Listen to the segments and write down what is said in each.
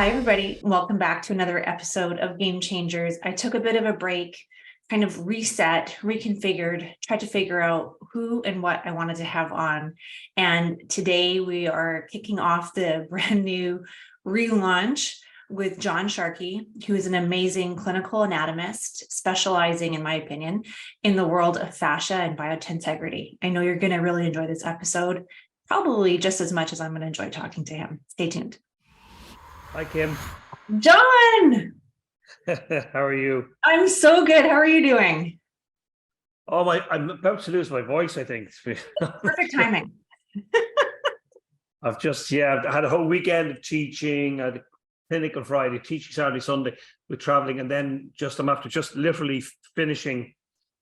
Hi, everybody. Welcome back to another episode of Game Changers. I took a bit of a break, kind of reset, reconfigured, tried to figure out who and what I wanted to have on. And today we are kicking off the brand new relaunch with John Sharkey, who is an amazing clinical anatomist, specializing, in my opinion, in the world of fascia and biotensegrity. I know you're going to really enjoy this episode, probably just as much as I'm going to enjoy talking to him. Stay tuned. Hi, Kim. John! How are you? I'm so good. How are you doing? Oh, I'm about to lose my voice, I think. Perfect timing. I've had a whole weekend of teaching. I had a clinic on Friday, teaching Saturday, Sunday with traveling. And then I'm after just literally finishing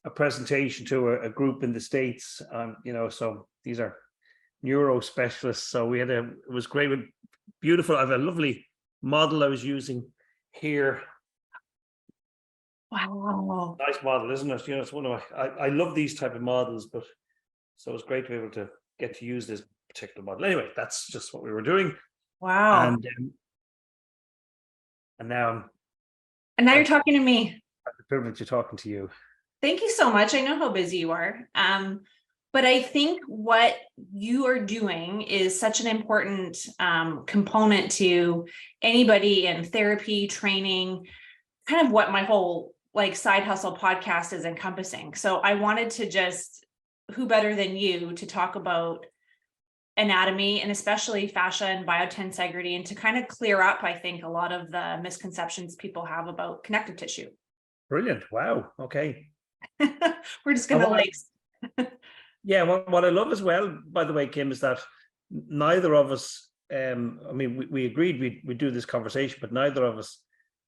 a presentation to a group in the States. So these are neuro specialists. So it was great. Beautiful. I have a lovely model I was using here. Wow. Nice model, isn't it? It's one of I love these type of models, but so it's great to be able to get to use this particular model. Anyway, that's just what we were doing. Wow. And now you're talking to me. I have the privilege of talking to you. Thank you so much. I know how busy you are. But I think what you are doing is such an important component to anybody in therapy, training, kind of what my whole side hustle podcast is encompassing. So I wanted to who better than you to talk about anatomy and especially fascia and biotensegrity, and to kind of clear up, I think, a lot of the misconceptions people have about connective tissue. Brilliant. Wow. Okay. We're just going to Yeah, what I love as well, by the way, Kim, is that neither of us, we agreed we'd do this conversation, but neither of us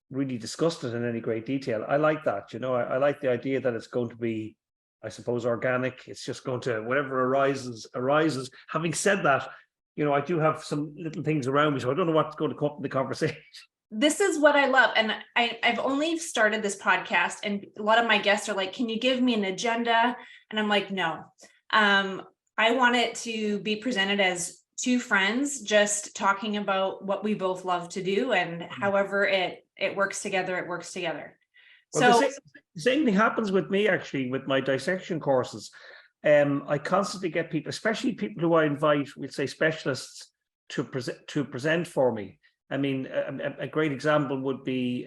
really discussed it in any great detail. I like that, I like the idea that it's going to be, I suppose, organic. It's just going to, whatever arises. Having said that, I do have some little things around me, so I don't know what's going to come up in the conversation. This is what I love. And I've only started this podcast, and a lot of my guests are like, can you give me an agenda? And I'm like, no. I want it to be presented as two friends just talking about what we both love to do, and however it works together, it works together. Well, so the same thing happens with me, actually, with my dissection courses. I constantly get people, especially people who I invite, we'll say specialists, to present for me. I mean, a great example would be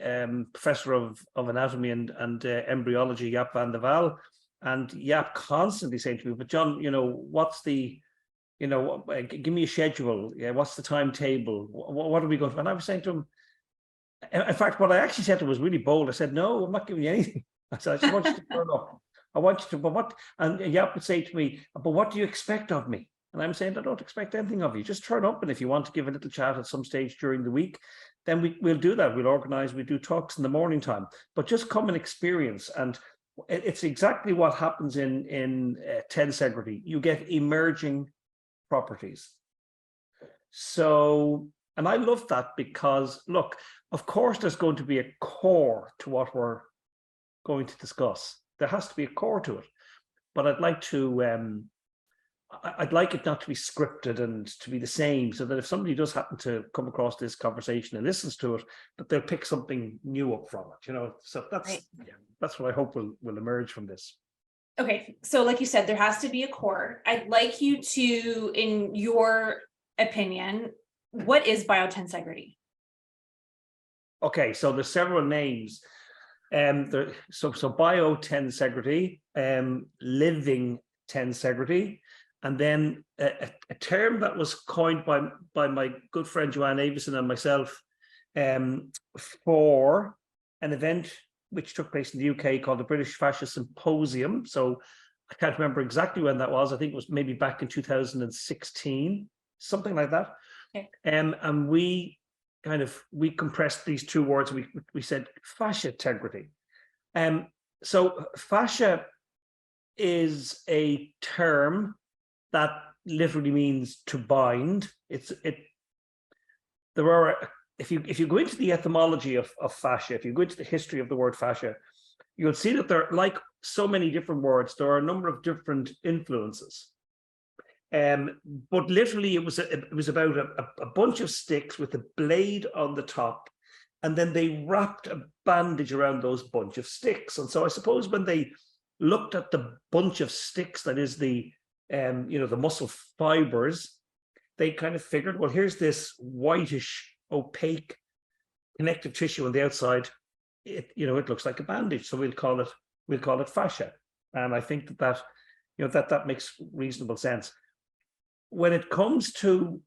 Professor of Anatomy and Embryology, Jaap van der Waal. And Jaap constantly saying to me, but John, what's the, give me a schedule. Yeah, what's the timetable? What are we going to? And I was saying to him, in fact, what I actually said to him was really bold. I said, no, I'm not giving you anything. I said, I just want you to turn up. I want you to, but what? And Jaap would say to me, but what do you expect of me? And I'm saying, I don't expect anything of you. Just turn up. And if you want to give a little chat at some stage during the week, then we'll do that. We'll do talks in the morning time, but just come and experience. And it's exactly what happens in tensegrity. You get emerging properties. So, and I love that because, look, of course, there's going to be a core to what we're going to discuss. There has to be a core to it, but I'd like it not to be scripted and to be the same, so that if somebody does happen to come across this conversation and listens to it, that they'll pick something new up from it, So that's right. That's what I hope will emerge from this. Okay, so like you said, there has to be a core. I'd like you to, in your opinion, what is biotensegrity? Okay, so there's several names. So biotensegrity, living tensegrity. And then a term that was coined by my good friend Joanne Avison and myself for an event which took place in the UK called the British Fascia Symposium. So I can't remember exactly when that was. I think it was maybe back in 2016, something like that. Okay. And we compressed these two words. We said fascia integrity. So fascia is a term that literally means to bind. If you go into the etymology of fascia, if you go into the history of the word fascia, you'll see that there, like so many different words, there are a number of different influences. But literally it was about a bunch of sticks with a blade on the top, and then they wrapped a bandage around those bunch of sticks. And so I suppose when they looked at the bunch of sticks, that is the the muscle fibers, they kind of figured, well, here's this whitish, opaque connective tissue on the outside. It looks like a bandage, so we'll call it fascia. And I think that makes reasonable sense. When it comes to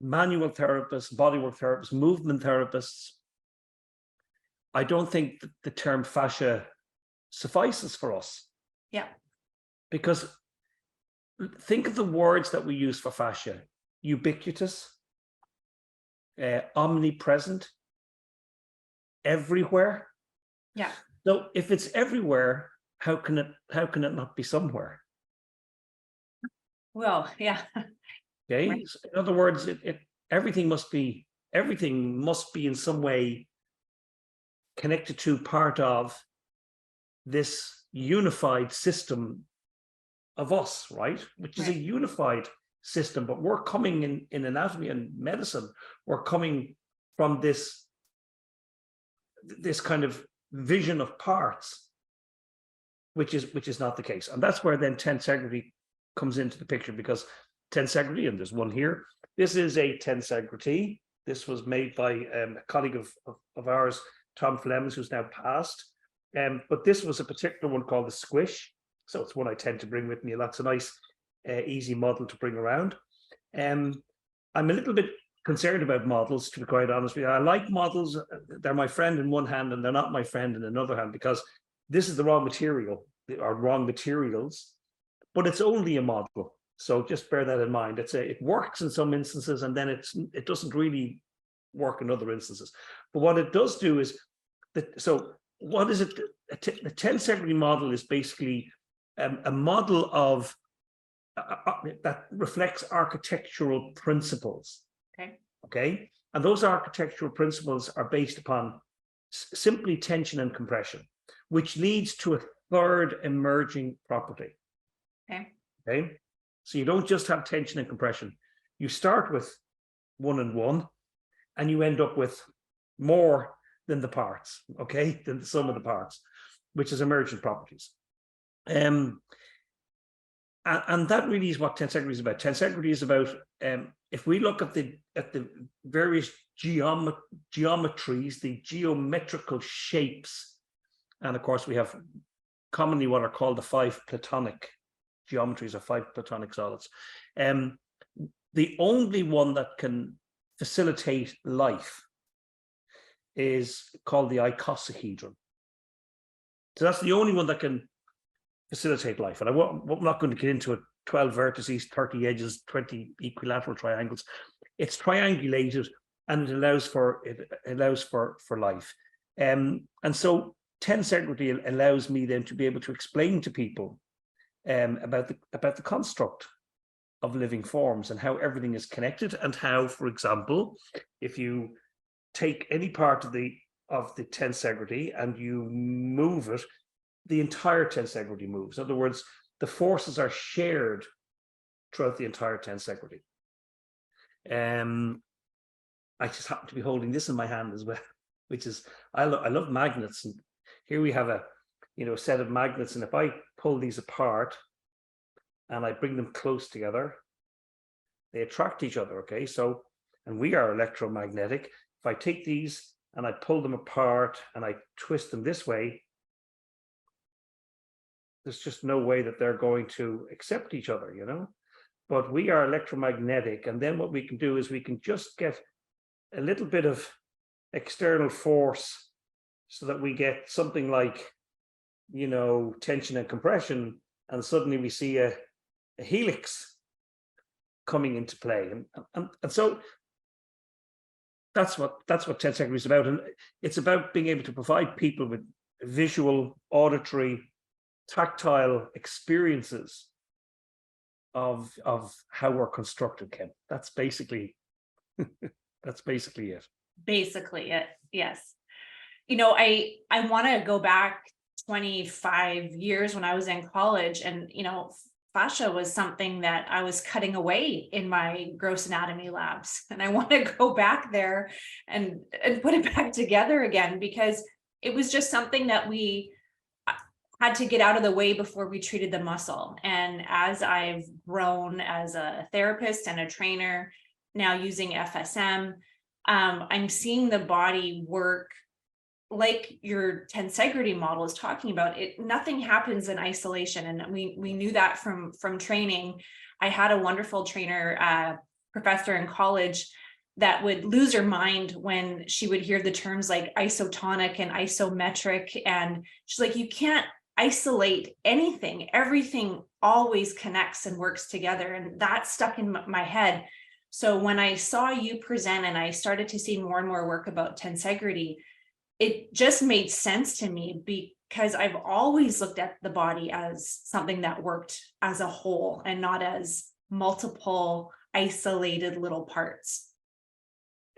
manual therapists, bodywork therapists, movement therapists, I don't think that the term fascia suffices for us. Yeah. Because think of the words that we use for fascia: ubiquitous, omnipresent, everywhere. Yeah. So if it's everywhere, how can it not be somewhere? Well, yeah. Okay. Right. So in other words, everything must be in some way connected to, part of this unified system of us, right? Which is a unified system, but we're coming in anatomy and medicine, we're coming from this kind of vision of parts, which is not the case. And that's where then tensegrity comes into the picture, because tensegrity, and there's one here, this is a tensegrity. This was made by a colleague of ours, Tom Flemings, who's now passed. But this was a particular one called the Squish. So it's one I tend to bring with me. That's a nice, easy model to bring around. I'm a little bit concerned about models, to be quite honest with you. I like models. They're my friend in one hand and they're not my friend in another hand, because this is the raw material, or wrong materials, but it's only a model. So just bear that in mind. It works in some instances, and then it doesn't really work in other instances. But what it does do is so what is it? The tensegrity model is basically a model of that reflects architectural principles. Okay, and those architectural principles are based upon simply tension and compression, which leads to a third emerging property. Okay, so you don't just have tension and compression. You start with 1 and 1, and you end up with more than the parts, okay, than the sum of the parts, which is emergent properties. And that really is what tensegrity is about. Tensegrity is about, if we look at the various geometries, the geometrical shapes, and of course we have commonly what are called the 5 Platonic geometries, or 5 Platonic solids. The only one that can facilitate life is called the icosahedron. So that's the only one that can facilitate life. And I'm not going to get into it. 12 vertices, 30 edges, 20 equilateral triangles. It's triangulated, and it allows for life. And so tensegrity allows me then to be able to explain to people about the construct of living forms and how everything is connected, and how, for example, if you take any part of the tensegrity and you move it, the entire tensegrity moves. In other words, the forces are shared throughout the entire tensegrity. I just happen to be holding this in my hand as well, which is, I love magnets, and here we have a set of magnets, and if I pull these apart and I bring them close together, they attract each other. Okay, so, and we are electromagnetic. If I take these and I pull them apart and I twist them this way, there's just no way that they're going to accept each other, but we are electromagnetic. And then what we can do is we can just get a little bit of external force, so that we get something like, tension and compression, and suddenly we see a helix coming into play. And so that's what tensegrity is about. And it's about being able to provide people with visual, auditory, tactile experiences of how we're constructed, Ken. That's basically it. Basically it, yes. I want to go back 25 years when I was in college, and fascia was something that I was cutting away in my gross anatomy labs. And I want to go back there and put it back together again, because it was just something that we had to get out of the way before we treated the muscle. And as I've grown as a therapist and a trainer, now using FSM, I'm seeing the body work like your tensegrity model is talking about. It, nothing happens in isolation, and we knew that from training. I had a wonderful trainer, professor in college, that would lose her mind when she would hear the terms like isotonic and isometric, and she's like, you can't isolate anything. Everything always connects and works together, and that stuck in my head. So when I saw you present and I started to see more and more work about tensegrity, it just made sense to me, because I've always looked at the body as something that worked as a whole and not as multiple isolated little parts.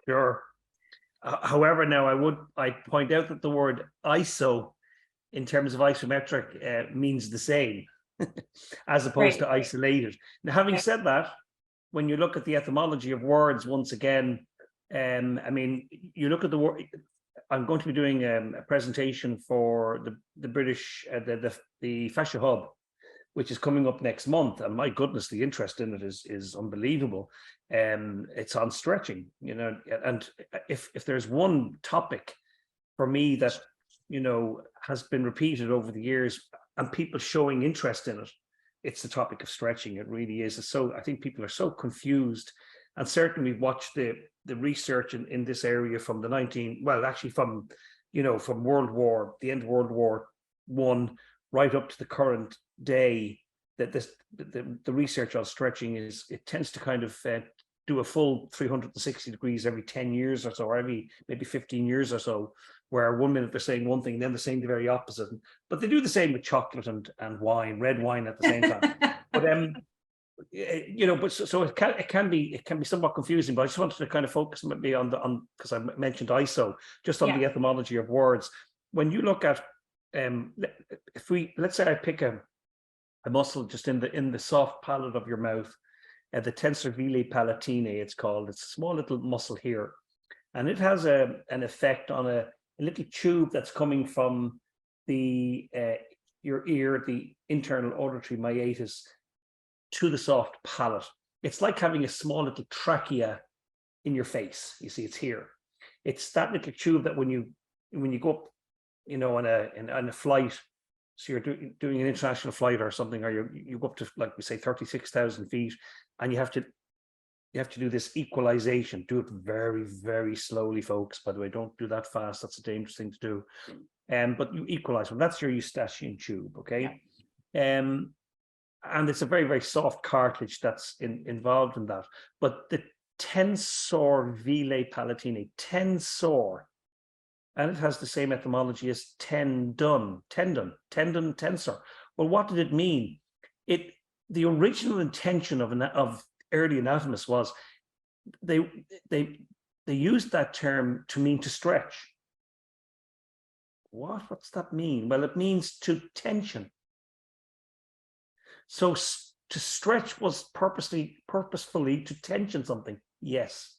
Sure. However, now I'd point out that the word iso in terms of isometric means the same as opposed to isolated. Now, having said that, when you look at the etymology of words, once again, I mean, you look at the word. I'm going to be doing a presentation for the British, the Fascia Hub, which is coming up next month. And my goodness, the interest in it is unbelievable. It's on stretching, you know, and if there's one topic for me that, you know, has been repeated over the years and people showing interest in it, it's the topic of stretching. It really is. So I think people are so confused, and certainly we've watched the research in this area from from, you know, from the end of World War I, right up to the current day, that the research on stretching it tends to kind of do a full 360 degrees every 10 years or so, or every maybe 15 years or so, where 1 minute they're saying one thing, then they're saying the very opposite. But they do the same with chocolate and wine, red wine at the same time. But you know, but so it can be somewhat confusing. But I just wanted to kind of focus maybe on because I mentioned ISO, just on the etymology of words. When you look at let's say I pick a muscle just in the soft palate of your mouth, the tensor veli palatinae, it's called. It's a small little muscle here, and it has an effect on a little tube that's coming from your ear, the internal auditory meatus, to the soft palate. It's like having a small little trachea in your face. You see, it's here. It's that little tube that when you go up, you know, on a flight, so you're doing an international flight or something, or you go up to, like we say, 36,000 feet, and you have to do this equalization. Do it very, very slowly, folks. By the way, don't do that fast. That's a dangerous thing to do. But you equalize. Well, that's your eustachian tube, okay? And it's a very, very soft cartilage that's involved in that. But the tensor veli palatinae, tensor, and it has the same etymology as tendon, tensor. Well, what did it mean? The original intention of early anatomists was they used that term to mean to stretch. What's that mean? Well, it means to tension. So to stretch was purposefully to tension something. Yes.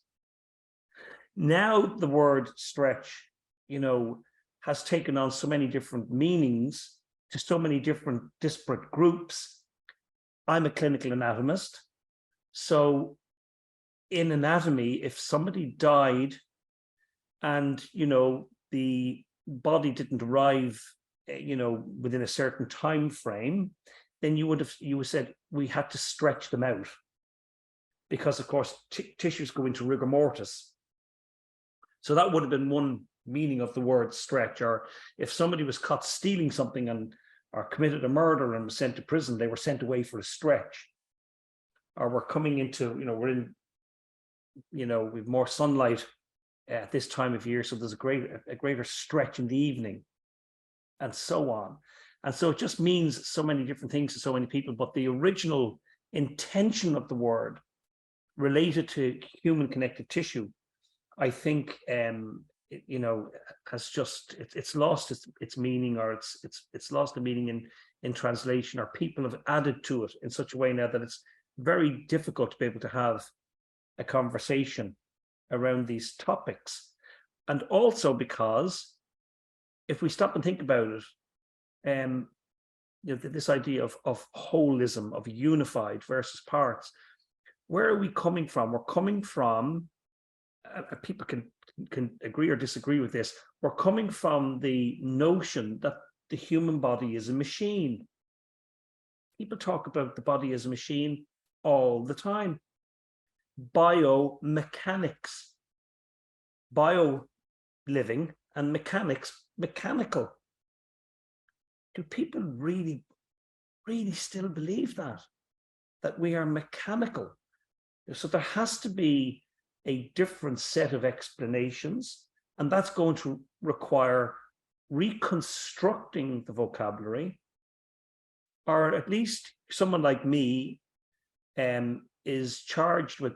Now the word stretch, you know, has taken on so many different meanings to so many different disparate groups. I'm a clinical anatomist. So in anatomy, if somebody died and, you know, the body didn't arrive, you know, within a certain time frame, then you would have said we had to stretch them out, because of course tissues go into rigor mortis. So that would have been one meaning of the word stretch. Or if somebody was caught stealing something or committed a murder and was sent to prison, they were sent away for a stretch. Or we're coming into, you know, we're in, you know, we've more sunlight at this time of year, so there's a greater stretch in the evening, and so on. And so it just means so many different things to so many people. But the original intention of the word related to human connective tissue, I think, you know, has just it's lost its meaning, or it's lost the meaning in translation, or people have added to it in such a way now that it's very difficult to be able to have a conversation around these topics. And also because if we stop and think about it, this idea of holism, of unified versus parts, where are we coming from? We're coming from, people can agree or disagree with this, we're coming from the notion that the human body is a machine. People talk about the body as a machine all the time. Biomechanics, bio living, and mechanics, mechanical. Do people really still believe that we are mechanical? So there has to be a different set of explanations, and that's going to require reconstructing the vocabulary, or at least someone like me is charged with,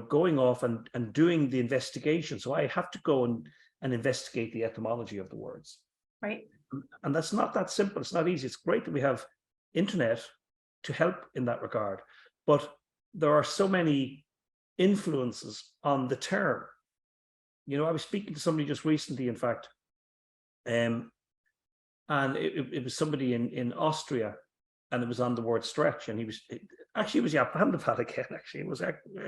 going off and doing the investigation. So I have to go and investigate the etymology of the words. Right. And that's not that simple. It's not easy. It's great that we have internet to help in that regard, but there are so many influences on the term. I was speaking to somebody just recently, in fact, and it was somebody in Austria, and it was on the word stretch, and it was Jaap van der Val again. Actually, it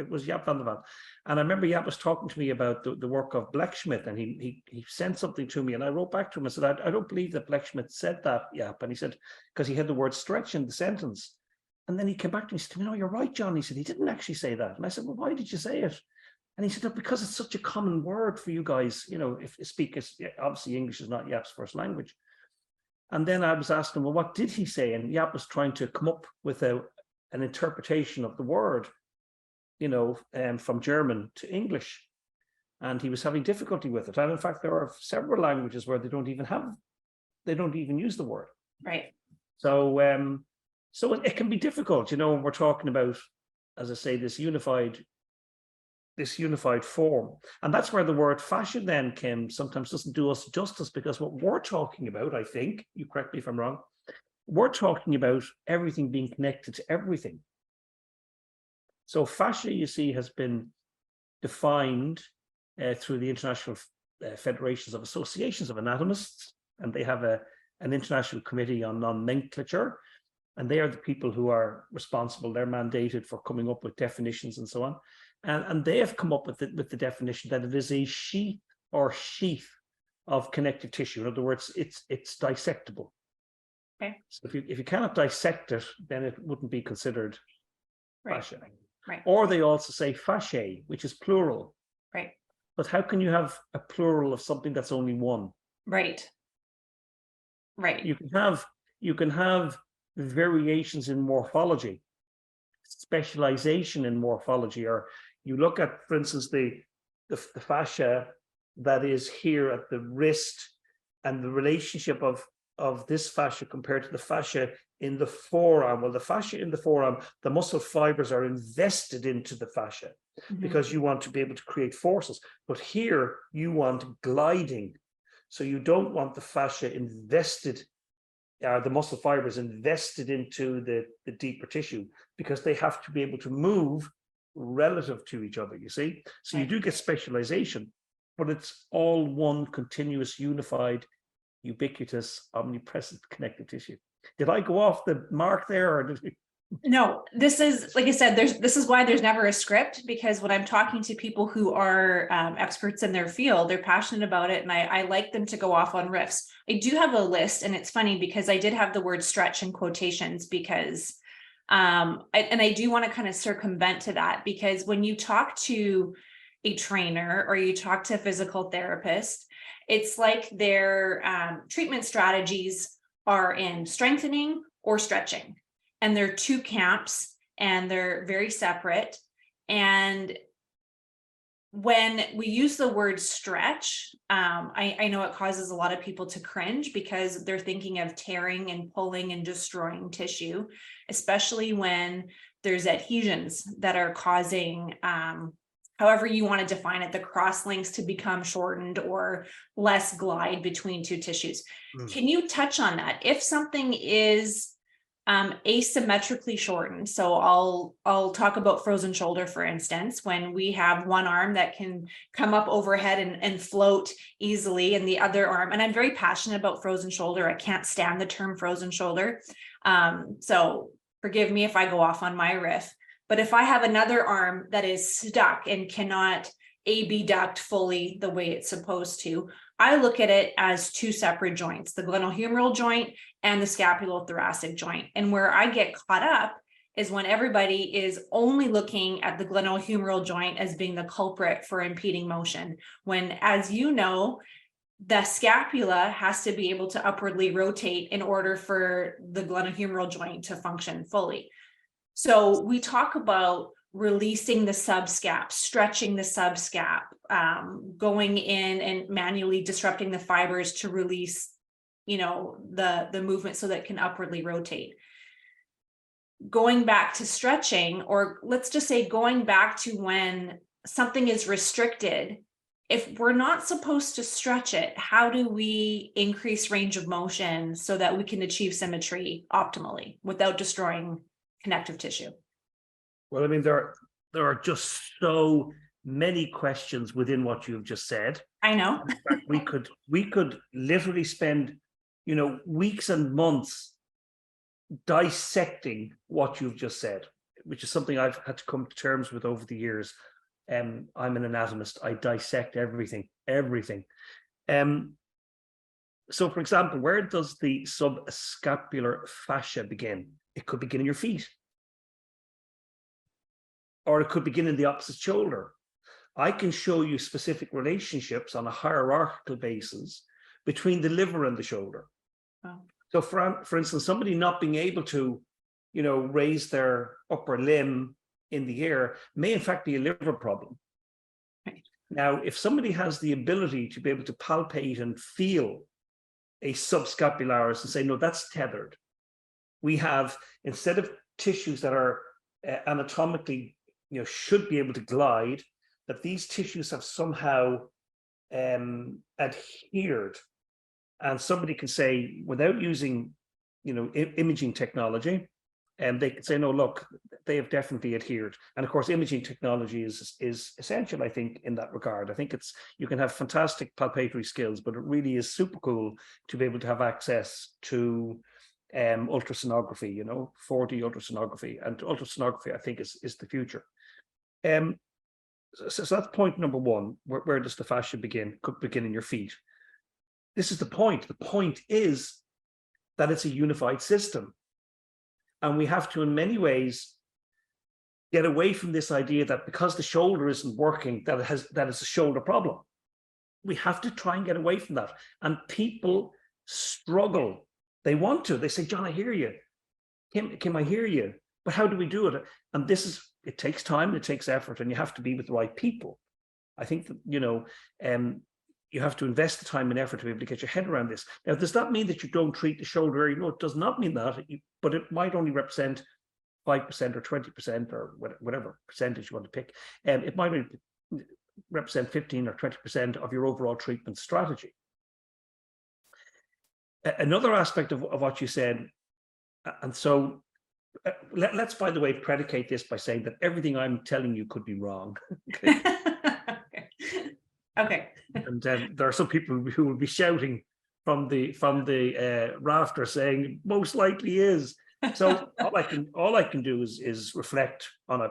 was Jaap van der Val, and I remember Jaap was talking to me about the work of Blechschmidt, and he sent something to me, and I wrote back to him and said, I don't believe that Blechschmidt said that, Jaap, and he said, because he had the word stretch in the sentence, and then he came back to me and said, no, you're right, John. He said, he didn't actually say that, and I said, well, why did you say it? And he said, no, because it's such a common word for you guys, if you speak, obviously English is not Jaap's first language. And then I was asking, well, what did he say? And Jaap was trying to come up with an interpretation of the word, from German to English. And he was having difficulty with it. And in fact, there are several languages where they don't even use the word. Right. So it can be difficult, when we're talking about, as I say, this unified form. And that's where the word fashion then sometimes doesn't do us justice, because what we're talking about, I think, you correct me if I'm wrong, we're talking about everything being connected to everything. So fascia, you see, has been defined through the International Federations of Associations of Anatomists, and they have an international committee on nomenclature, and they are the people who are responsible. They're mandated for coming up with definitions and so on. And they have come up with the definition that it is a sheath or sheath of connective tissue. In other words, it's dissectable. Okay. So if you cannot dissect it, then it wouldn't be considered fascia. Right. Or they also say fasciae, which is plural. Right. But how can you have a plural of something that's only one? Right. Right. You can have variations in morphology, specialization in morphology, or you look at, for instance, the fascia that is here at the wrist, and the relationship of this fascia compared to the fascia in the forearm. Well, the fascia in the forearm, the muscle fibers are invested into the fascia because you want to be able to create forces. But here you want gliding. So you don't want the fascia invested, the muscle fibers invested into the deeper tissue, because they have to be able to move relative to each other, you see? So you do get specialization, but it's all one continuous, unified, ubiquitous, omnipresent connective tissue. Did I go off the mark there, or did we? No, this is, like I said, this is why there's never a script, because when I'm talking to people who are experts in their field, they're passionate about it, and I like them to go off on riffs. I do have a list, and it's funny because I did have the word stretch in quotations, because I do want to kind of circumvent to that, because when you talk to a trainer or you talk to a physical therapist, it's like their treatment strategies are in strengthening or stretching. And they're two camps, and they're very separate. And when we use the word stretch, I know it causes a lot of people to cringe, because they're thinking of tearing and pulling and destroying tissue, especially when there's adhesions that are causing however you want to define it, the cross links to become shortened or less glide between two tissues. Can you touch on that? If something is asymmetrically shortened, so I'll talk about frozen shoulder, for instance, when we have one arm that can come up overhead and float easily, and the other arm, and I'm very passionate about frozen shoulder. I can't stand the term frozen shoulder. So forgive me if I go off on my riff. But if I have another arm that is stuck and cannot abduct fully the way it's supposed to, I look at it as two separate joints, the glenohumeral joint and the scapulothoracic joint. And where I get caught up is when everybody is only looking at the glenohumeral joint as being the culprit for impeding motion. When, as you know, the scapula has to be able to upwardly rotate in order for the glenohumeral joint to function fully. So we talk about releasing the subscap, stretching the subscap, going in and manually disrupting the fibers to release, the movement so that it can upwardly rotate. Going back to stretching, or let's just say going back to when something is restricted, if we're not supposed to stretch it, how do we increase range of motion so that we can achieve symmetry optimally without destroying connective tissue? Well, I mean, there are just so many questions within what you've just said. I know. In fact, we could literally spend, weeks and months dissecting what you've just said, which is something I've had to come to terms with over the years. I'm an anatomist. I dissect everything. So, for example, where does the subscapular fascia begin? It could begin in your feet, or it could begin in the opposite shoulder. I can show you specific relationships on a hierarchical basis between the liver and the shoulder. Wow. So, for instance, somebody not being able to, raise their upper limb in the air may in fact be a liver problem. Right. Now, if somebody has the ability to be able to palpate and feel a subscapularis and say, no, that's tethered. We have, instead of tissues that are anatomically, should be able to glide, that these tissues have somehow adhered. And somebody can say, without using, imaging technology, and they can say, no, look, they have definitely adhered. And of course, imaging technology is essential, I think, in that regard. I think you can have fantastic palpatory skills, but it really is super cool to be able to have access to ultrasonography, 4D ultrasonography. And ultrasonography, I think, is the future. So that's point number one. Where does the fascia begin? Could begin in your feet. This is the point. The point is that it's a unified system. And we have to, in many ways, get away from this idea that because the shoulder isn't working, that it's a shoulder problem. We have to try and get away from that. And people struggle. They want to. They say, John, I hear you. Kim, I hear you. But how do we do it? And it takes time, it takes effort, and you have to be with the right people. I think that, you have to invest the time and effort to be able to get your head around this. Now, does that mean that you don't treat the shoulder area? No, it does not mean that, but it might only represent 5% or 20% or whatever percentage you want to pick. It might only represent 15 or 20% of your overall treatment strategy. Another aspect of what you said, and so let's, by the way, predicate this by saying that everything I'm telling you could be wrong. Okay. And there are some people who will be shouting from the rafter saying most likely is. So all I can do is reflect on a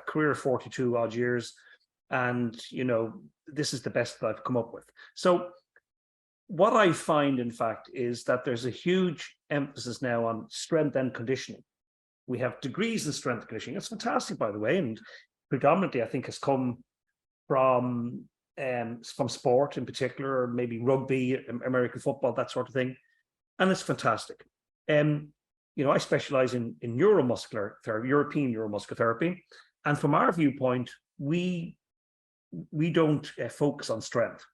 career of 42 odd years, and this is the best that I've come up with. So what I find, in fact, is that there's a huge emphasis now on strength and conditioning. We have degrees in strength and conditioning. It's fantastic, by the way, and predominantly I think has come from sport in particular, or maybe rugby, American football, that sort of thing. And it's fantastic. I specialize in neuromuscular therapy, European neuromuscular therapy. And from our viewpoint, we don't focus on strength.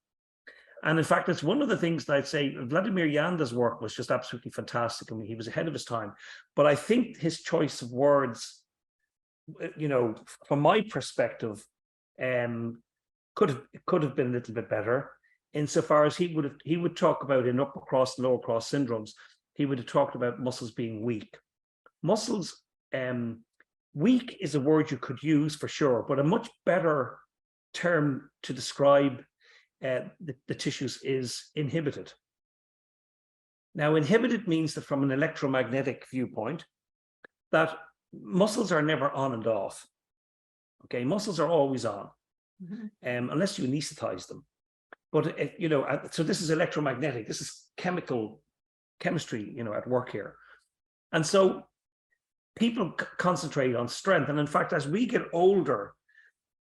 And in fact, it's one of the things that I'd say Vladimir Yanda's work was just absolutely fantastic. I mean, he was ahead of his time. But I think his choice of words, from my perspective, could have been a little bit better, insofar as he would talk about in upper cross and lower cross syndromes, he would have talked about muscles being weak. Muscles, weak is a word you could use for sure, but a much better term to describe the tissues is inhibited. Now, inhibited means that from an electromagnetic viewpoint, that muscles are never on and off. Okay, muscles are always on, unless you anesthetize them. But so this is electromagnetic. This is chemistry, at work here. And so people concentrate on strength. And in fact, as we get older,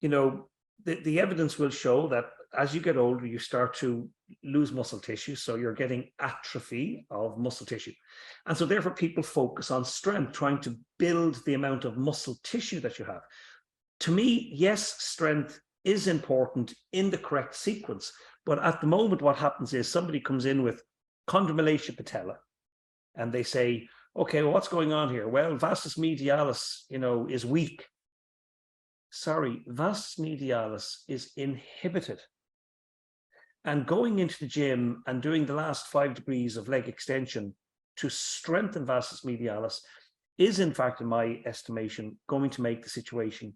the evidence will show that as you get older, you start to lose muscle tissue. So you're getting atrophy of muscle tissue. And so therefore people focus on strength, trying to build the amount of muscle tissue that you have. To me, yes, strength is important in the correct sequence. But at the moment, what happens is somebody comes in with chondromalacia patella and they say, okay, well, what's going on here? Well, vastus medialis, is weak. Sorry, vastus medialis is inhibited. And going into the gym and doing the last 5 degrees of leg extension to strengthen vastus medialis is, in fact, in my estimation, going to make the situation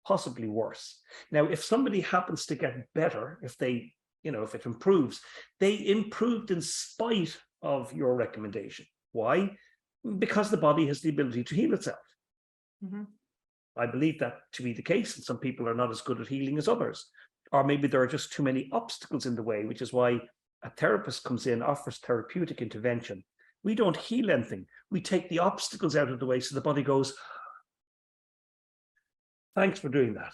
possibly worse. Now, if somebody happens to get better, if they, if it improves, they improved in spite of your recommendation. Why? Because the body has the ability to heal itself. I believe that to be the case, and some people are not as good at healing as others. Or maybe there are just too many obstacles in the way, which is why a therapist comes in, offers therapeutic intervention. We don't heal anything. We take the obstacles out of the way so the body goes, thanks for doing that.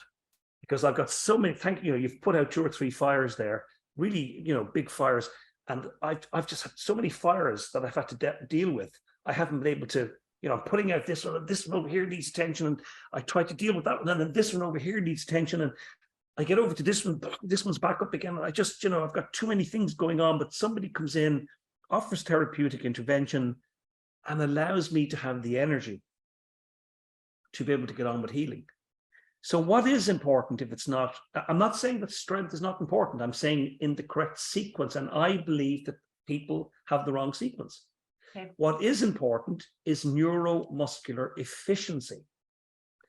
Because I've got so many, you've put out 2 or 3 fires there, really, big fires. And I've just had so many fires that I've had to deal with. I haven't been able to, I'm putting out this one over here needs attention. And I try to deal with that one. And then this one over here needs attention. And I get over to this one's back up again. And I just, I've got too many things going on, but somebody comes in, offers therapeutic intervention and allows me to have the energy to be able to get on with healing. So what is important if it's not, I'm not saying that strength is not important. I'm saying in the correct sequence. And I believe that people have the wrong sequence. Okay. What is important is neuromuscular efficiency.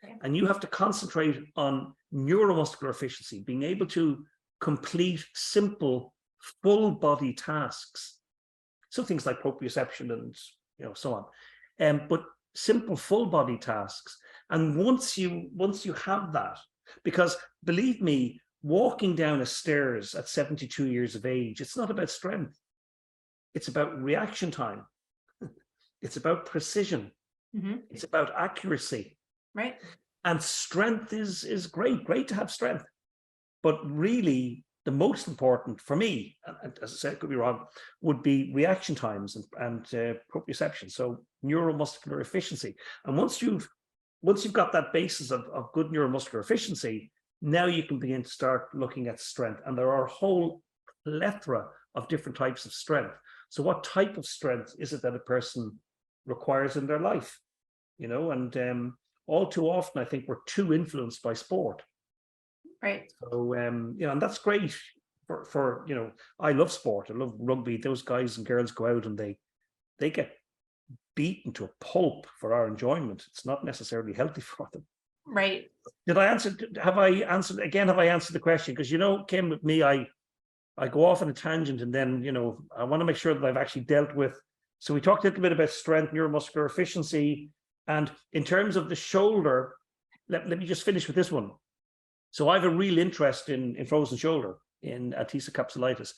Okay. And you have to concentrate on neuromuscular efficiency, being able to complete simple full body tasks. So things like proprioception and so on. But simple full body tasks. And once you have that, because believe me, walking down a stairs at 72 years of age, it's not about strength. It's about reaction time. It's about precision. It's about accuracy. Right. And strength is great to have strength. But really, the most important for me, and as I said, it could be wrong, would be reaction times and proprioception. So neuromuscular efficiency. And once you've got that basis of good neuromuscular efficiency, now you can begin to start looking at strength. And there are a whole plethora of different types of strength. So what type of strength is it that a person requires in their life? And all too often, I think we're too influenced by sport. Right. So, and that's great for I love sport. I love rugby. Those guys and girls go out and they get beaten to a pulp for our enjoyment. It's not necessarily healthy for them. Right. Have I answered the question? Because, Kim, with me, I go off on a tangent and then, I want to make sure that I've actually dealt with. So we talked a little bit about strength, neuromuscular efficiency. And in terms of the shoulder, let me just finish with this one. So I have a real interest in frozen shoulder, in adhesive capsulitis,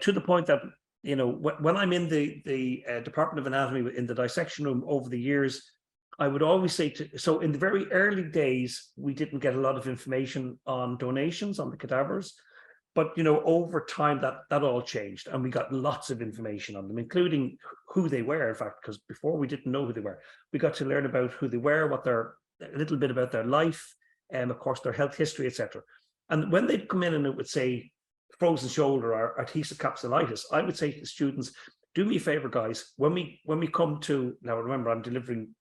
to the point that, when I'm in the Department of Anatomy in the dissection room over the years, I would always say so in the very early days, we didn't get a lot of information on donations, on the cadavers. But, over time, that all changed. And we got lots of information on them, including who they were, in fact, because before we didn't know who they were. We got to learn about who they were, a little bit about their life, and of course, their health history, etc. And when they'd come in and it would say frozen shoulder or adhesive capsulitis, I would say to the students, do me a favor, guys, when we come to, now remember, I'm delivering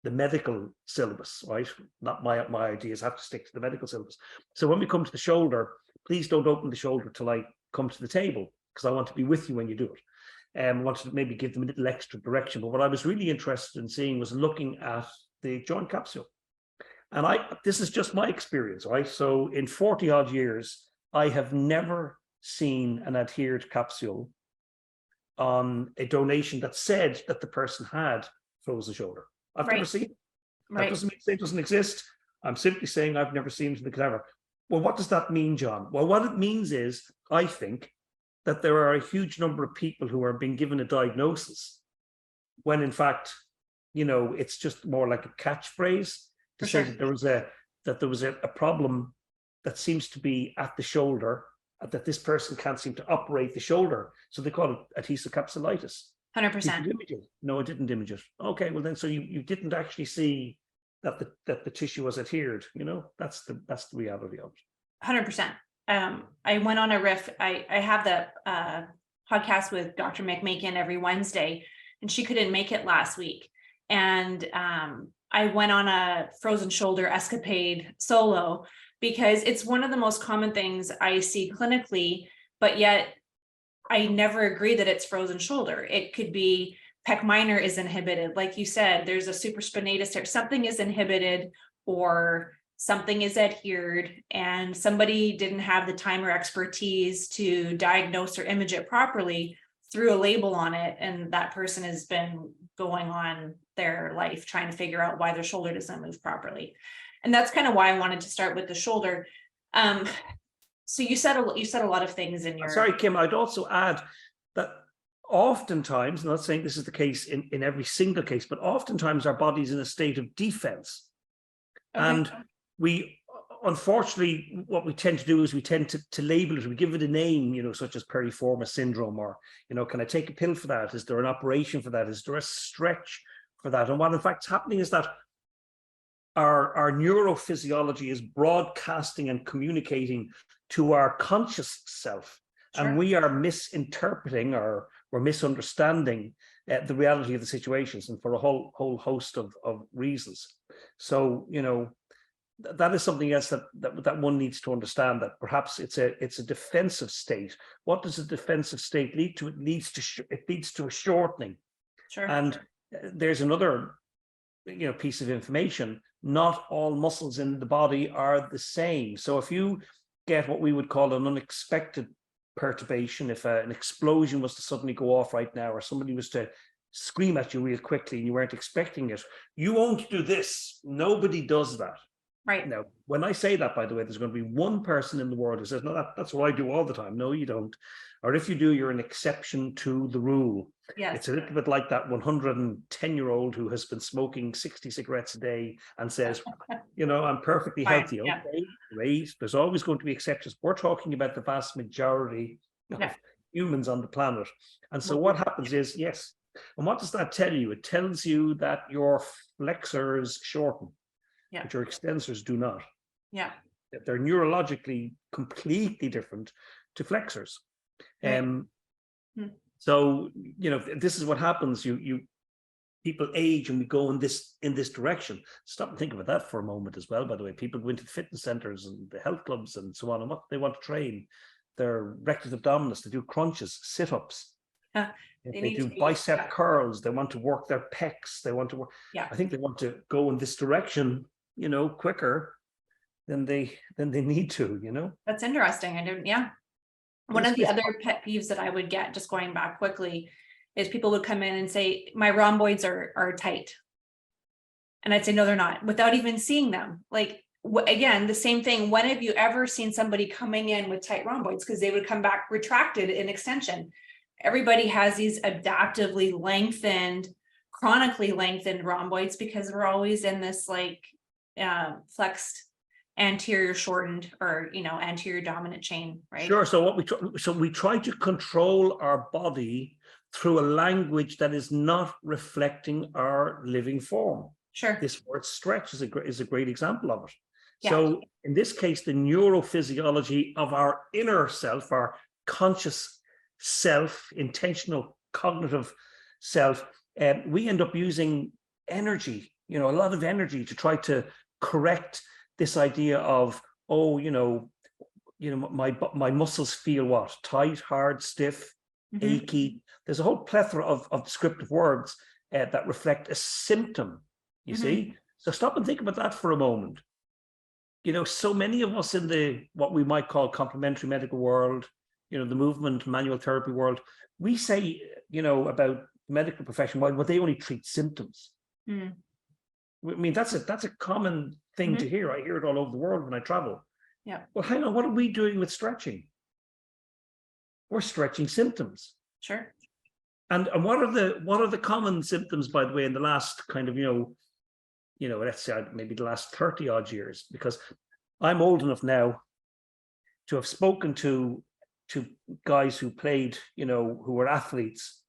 the medical syllabus, right? Not my ideas, have to stick to the medical syllabus. So when we come to the shoulder, please don't open the shoulder till I come to the table, because I want to be with you when you do it. I wanted to maybe give them a little extra direction. But what I was really interested in seeing was looking at the joint capsule. And this is just my experience, right? So in 40 odd years, I have never seen an adhered capsule on a donation that said that the person had frozen shoulder. I've never seen it. That doesn't mean it doesn't exist. I'm simply saying I've never seen it in the cadaver. Well, what does that mean, John? Well, what it means is, I think, that there are a huge number of people who are being given a diagnosis when in fact, it's just more like a catchphrase to say that there was a problem that seems to be at the shoulder, that this person can't seem to operate the shoulder. So they call it adhesive capsulitis. 100%. No, it didn't image it. Okay, well then, so you didn't actually see that the tissue was adhered. That's the reality of it. 100%. I went on a riff. I have the podcast with Dr. McMakin every Wednesday, and she couldn't make it last week. And I went on a frozen shoulder escapade solo, because it's one of the most common things I see clinically, but yet I never agree that it's frozen shoulder. It could be pec minor is inhibited. Like you said, there's a supraspinatus there. Something is inhibited or something is adhered, and somebody didn't have the time or expertise to diagnose or image it properly, threw a label on it, and that person has been going on their life trying to figure out why their shoulder doesn't move properly. And that's kind of why I wanted to start with the shoulder. So you said a lot of things in your. Sorry, Kim. I'd also add that oftentimes, I'm not saying this is the case in every single case, but oftentimes our body's in a state of defense, and we, unfortunately, what we tend to do is we tend to label it. We give it a name, such as periformis syndrome, or can I take a pill for that? Is there an operation for that? Is there a stretch for that? And what in fact is happening is that our neurophysiology is broadcasting and communicating to our conscious self. Sure. And we are misinterpreting or we're misunderstanding the reality of the situations, and for a whole host of reasons. So, that is something else that one needs to understand, that perhaps it's a defensive state. What does a defensive state lead to? It leads to a shortening. Sure. And there's another piece of information. Not all muscles in the body are the same. So if you get what we would call an unexpected perturbation, if an explosion was to suddenly go off right now, or somebody was to scream at you real quickly and you weren't expecting it, you won't do this. Nobody does that. Right. Now, when I say that, by the way, there's going to be one person in the world who says, no, that's what I do all the time. No, you don't. Or if you do, you're an exception to the rule. Yes. It's a little bit like that 110-year-old who has been smoking 60 cigarettes a day and says, I'm perfectly healthy. Yeah. Okay, great. There's always going to be exceptions. We're talking about the vast majority of humans on the planet. And so what happens is, yes. And what does that tell you? It tells you that your flexors shorten. Yeah. But your extensors do not. Yeah. They're neurologically completely different to flexors. Right. So, this is what happens. People age and we go in this direction. Stop and think about that for a moment as well, by the way. People go into the fitness centers and the health clubs and so on, and what they want to train. Their rectus abdominis, they do crunches, sit-ups. They do bicep curls. They want to work their pecs. They want to work. Yeah. I think they want to go in this direction, quicker than they need to, That's interesting. I didn't. Yeah. One of the other pet peeves that I would get, just going back quickly, is people would come in and say, my rhomboids are tight. And I'd say, no, they're not, without even seeing them. Like, again, the same thing. When have you ever seen somebody coming in with tight rhomboids? Because they would come back retracted in extension. Everybody has these adaptively lengthened, chronically lengthened rhomboids, because we're always in this flexed anterior shortened, or anterior dominant chain, right? Sure. So we try to control our body through a language that is not reflecting our living form. Sure. This word stretch is a great example of it. Yeah. So in this case, the neurophysiology of our inner self, our conscious self, intentional cognitive self, we end up using energy a lot of energy to try to correct this idea of, oh, my muscles feel what? Tight, hard, stiff, achy. There's a whole plethora of descriptive words that reflect a symptom, you see? So stop and think about that for a moment. So many of us in the, what we might call complementary medical world, the movement, manual therapy world, we say, about the medical profession, well, they only treat symptoms. I mean, that's a common thing to hear. I hear it all over the world when I travel. Yeah. Well, hang on, what are we doing with stretching? We're stretching symptoms. Sure. And what are the common symptoms, by the way, in the last kind of, let's say maybe the last 30 odd years, because I'm old enough now to have spoken to guys who played, who were athletes,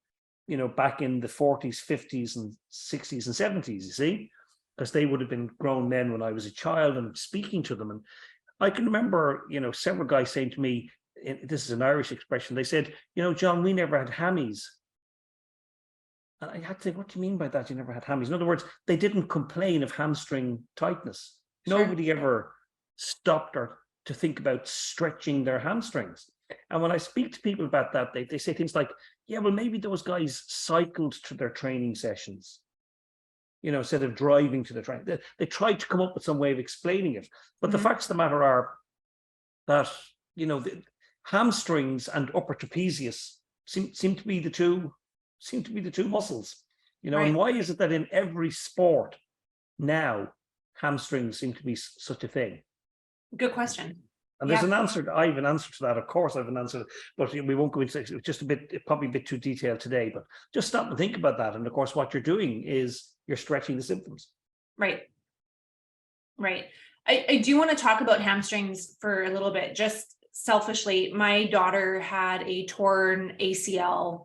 back in the 40s, 50s and 60s and 70s, you see, because they would have been grown men when I was a child, and speaking to them. And I can remember, several guys saying to me, this is an Irish expression, they said, John, we never had hammies. And I had to think, what do you mean by that? You never had hammies? In other words, they didn't complain of hamstring tightness. Sure. Nobody ever stopped or to think about stretching their hamstrings. And when I speak to people about that, they say things like, yeah, well, maybe those guys cycled to their training sessions, instead of driving to the training. They tried to come up with some way of explaining it. But the facts of the matter are that, the hamstrings and upper trapezius seem to be the two muscles, right. And why is it that in every sport now hamstrings seem to be such a thing? Good question. And there's an answer. I have an answer to that. Of course, I have an answer, but we won't go into it. Just probably a bit too detailed today. But just stop and think about that. And of course, what you're doing is you're stretching the symptoms. Right. Right. I do want to talk about hamstrings for a little bit. Just selfishly, my daughter had a torn ACL.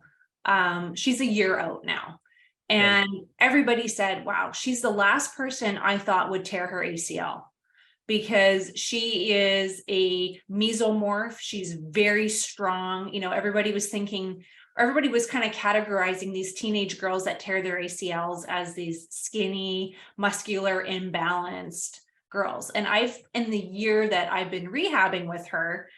She's a year out now. And everybody said, wow, she's the last person I thought would tear her ACL, because she is a mesomorph. She's very strong. Everybody was thinking, or everybody was kind of categorizing these teenage girls that tear their ACLs as these skinny, muscular, imbalanced girls. And in the year that I've been rehabbing with her,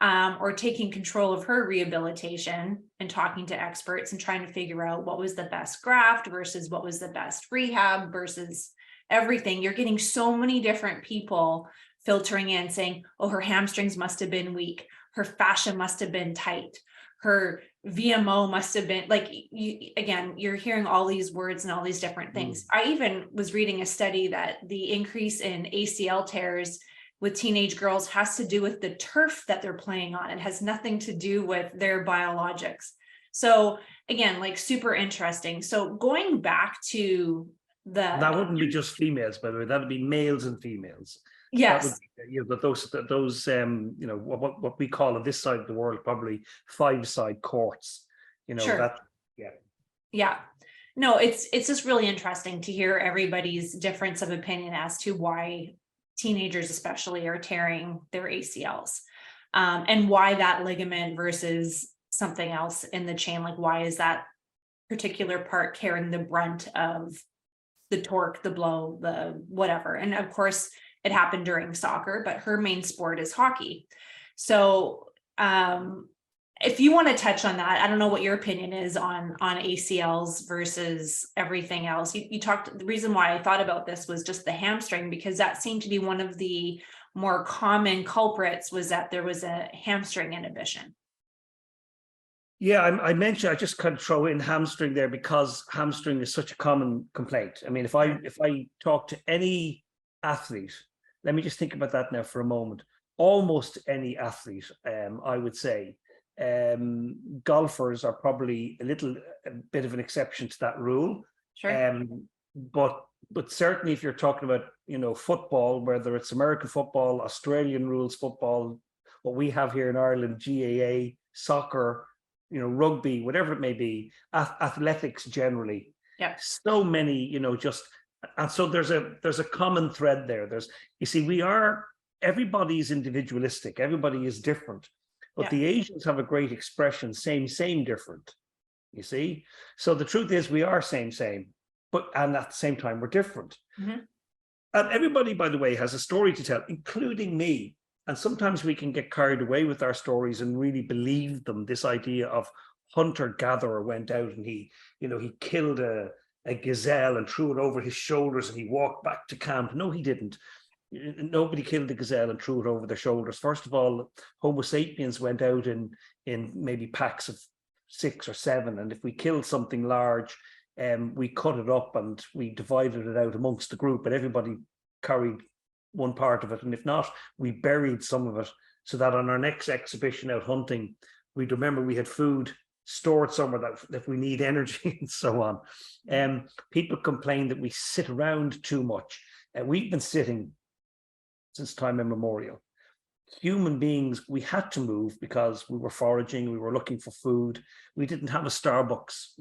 or taking control of her rehabilitation and talking to experts and trying to figure out what was the best graft versus what was the best rehab versus everything. You're getting so many different people filtering in saying, oh, her hamstrings must have been weak. Her fascia must have been tight. Her VMO must have been like, you're hearing all these words and all these different things. I even was reading a study that the increase in ACL tears with teenage girls has to do with the turf that they're playing on. It has nothing to do with their biologics. So again, like super interesting. So going back to that wouldn't be just females, by the way, that would be males and females. Yes. Those what we call on this side of the world, probably 5-side courts, Sure. that, yeah. No, it's just really interesting to hear everybody's difference of opinion as to why teenagers especially are tearing their ACLs, and why that ligament versus something else in the chain, like why is that particular part carrying the brunt of the torque, the blow, the whatever. And of course it happened during soccer, but her main sport is hockey. So if you want to touch on that, I don't know what your opinion is on ACLs versus everything else. You talked, the reason why I thought about this was just the hamstring, because that seemed to be one of the more common culprits, was that there was a hamstring inhibition. Yeah, I mentioned, I just kind of throw in hamstring there because hamstring is such a common complaint. I mean, if I talk to any athlete, let me just think about that now for a moment. Almost any athlete, I would say, golfers are probably a bit of an exception to that rule. Sure. But certainly if you're talking about, football, whether it's American football, Australian rules football, what we have here in Ireland, GAA, soccer, rugby, whatever it may be, athletics generally. Yeah. So many, and so there's a common thread there. Everybody's individualistic, everybody is different, but the Asians have a great expression, same, different, you see? So the truth is we are same, and at the same time, we're different. Mhm. And everybody, by the way, has a story to tell, including me. And sometimes we can get carried away with our stories and really believe them. This idea of hunter-gatherer went out and he killed a gazelle and threw it over his shoulders and he walked back to camp. No, he didn't. Nobody killed a gazelle and threw it over their shoulders. First of all, Homo sapiens went out in maybe packs of 6 or 7. And if we killed something large, we cut it up and we divided it out amongst the group, and everybody carried one part of it. And if not, we buried some of it so that on our next exhibition out hunting, we'd remember we had food stored somewhere that if we need energy and so on. People complain that we sit around too much. We've been sitting since time immemorial. Human beings, we had to move because we were foraging, we were looking for food. We didn't have a Starbucks,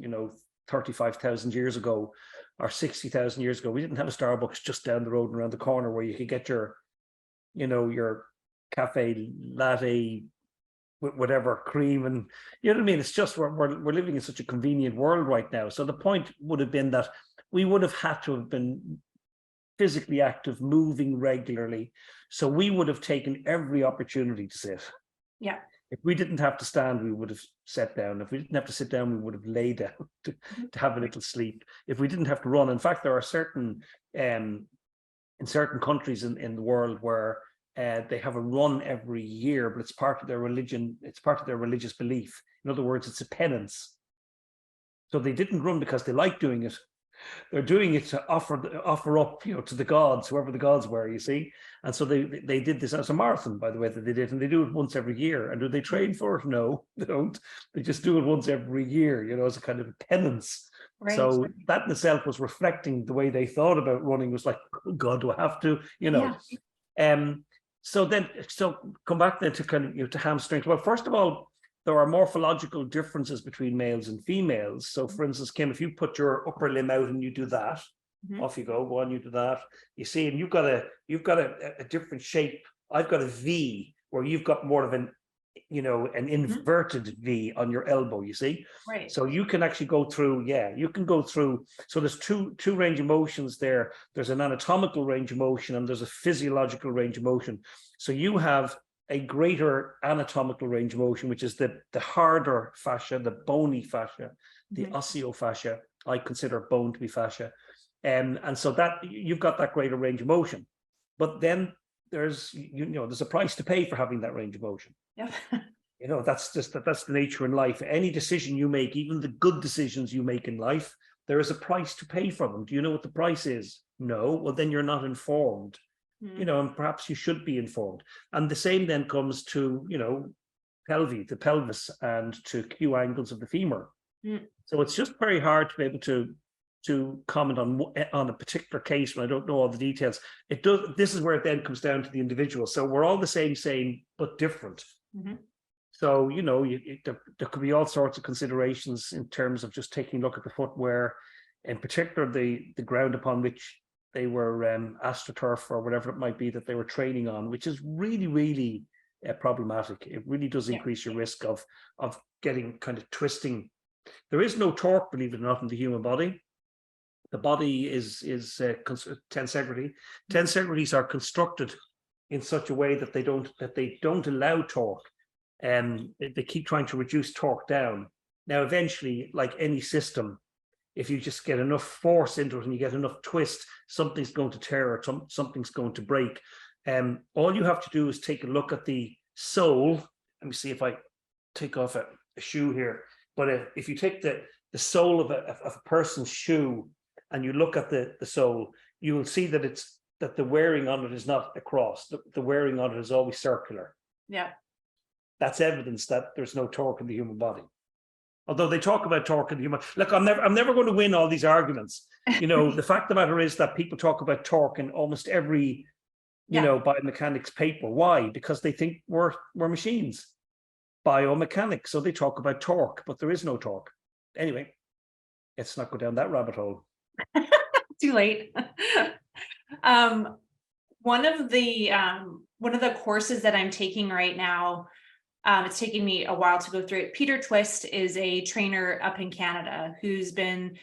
35,000 years ago or 60,000 years ago. We didn't have a Starbucks just down the road and around the corner where you could get your cafe latte with whatever cream, and you know what I mean. It's just we're living in such a convenient world right now. So the point would have been that we would have had to have been physically active, moving regularly. So we would have taken every opportunity to sit. Yeah. If we didn't have to stand, we would have sat down. If we didn't have to sit down, we would have laid down to have a little sleep. If we didn't have to run. In fact, there are certain in certain countries in the world where they have a run every year, but it's part of their religion. It's part of their religious belief. In other words, it's a penance. So they didn't run because they like doing it. They're doing it to offer up, to the gods, whoever the gods were, you see. And so they did this as a marathon, by the way, that they did, and they do it once every year. And do they train for it? No, they don't. They just do it once every year, as a kind of penance. Right. So that in itself was reflecting the way they thought about running. Was like, oh God, do I have to? Yeah. So come back then to kind of to hamstrings. Well, first of all, there are morphological differences between males and females. So, for instance, Kim, if you put your upper limb out and you do that, off you go on, you do that. You see, and you've got a different shape. I've got a V, where you've got more of an inverted V on your elbow. You see, right? So you can actually go through. Yeah, you can go through. So there's two range of motions there. There's an anatomical range of motion and there's a physiological range of motion. So you have a greater anatomical range of motion, which is the harder fascia, the bony fascia, the osteofascia. I consider bone to be fascia. And so that you've got that greater range of motion. But then there's a price to pay for having that range of motion. Yeah. That's the nature in life. Any decision you make, even the good decisions you make in life, there is a price to pay for them. Do you know what the price is? No. Well, then you're not informed. And perhaps you should be informed. And the same then comes to, the pelvis, and to Q angles of the femur. So it's just very hard to be able to comment on a particular case when I don't know all the details. This is where it then comes down to the individual. So we're all the same, but different. So, there could be all sorts of considerations in terms of just taking a look at the footwear, in particular the ground upon which they were astroturf or whatever it might be that they were training on, which is really, really problematic. It really does increase your risk of getting kind of twisting. There is no torque, believe it or not, in the human body. The body is tensegrity. Tensegrities are constructed in such a way that they don't allow torque. They keep trying to reduce torque down. Now, eventually, like any system, if you just get enough force into it and you get enough twist, something's going to tear or something's going to break. All you have to do is take a look at the sole. Let me see if I take off a shoe here. But if you take the sole of a person's shoe and you look at the sole, you will see that the wearing on it is not across. The wearing on it is always circular. Yeah. That's evidence that there's no torque in the human body. Although they talk about torque in the human, look, I'm never going to win all these arguments. The fact of the matter is that people talk about torque in almost every, biomechanics paper. Why? Because they think we're machines, biomechanics. So they talk about torque, but there is no torque. Anyway, let's not go down that rabbit hole. Too late. One of the courses that I'm taking right now, it's taking me a while to go through it. Peter Twist is a trainer up in Canada who's been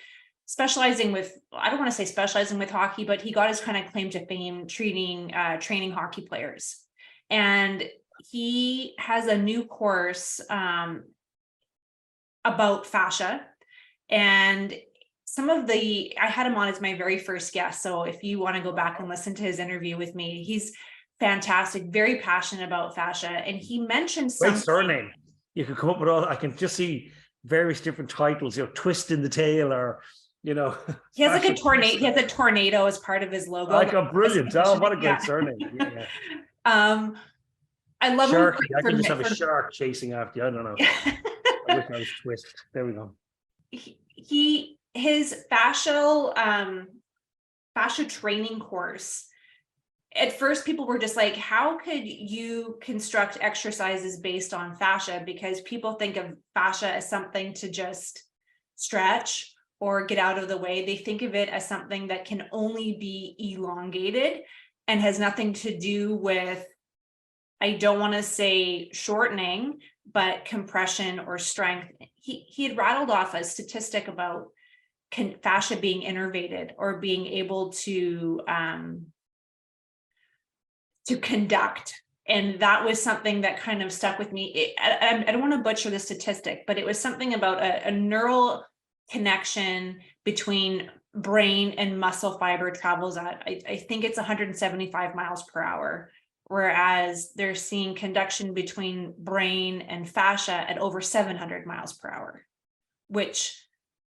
specializing with, I don't want to say specializing with hockey, but he got his kind of claim to fame training hockey players. And he has a new course about fascia. And I had him on as my very first guest. So if you want to go back and listen to his interview with me, he's fantastic, very passionate about fascia. And he mentioned Great something. surname. You could come up with all, I can just see various different titles, twist in the tail, or, He has like a tornado. He has a tornado as part of his logo. Like a brilliant. Oh, what a great surname. Yeah. I love Sharkey. I could just have a shark chasing after you. I don't know. I wish I was twist. There we go. His fascia training course. At first, people were just like, how could you construct exercises based on fascia? Because people think of fascia as something to just stretch or get out of the way. They think of it as something that can only be elongated and has nothing to do with, I don't want to say shortening, but compression or strength. He had rattled off a statistic about fascia being innervated or being able to conduct. And that was something that kind of stuck with me. I don't want to butcher the statistic, but it was something about a neural connection between brain and muscle fiber travels at, I think it's 175 miles per hour. Whereas they're seeing conduction between brain and fascia at over 700 miles per hour, which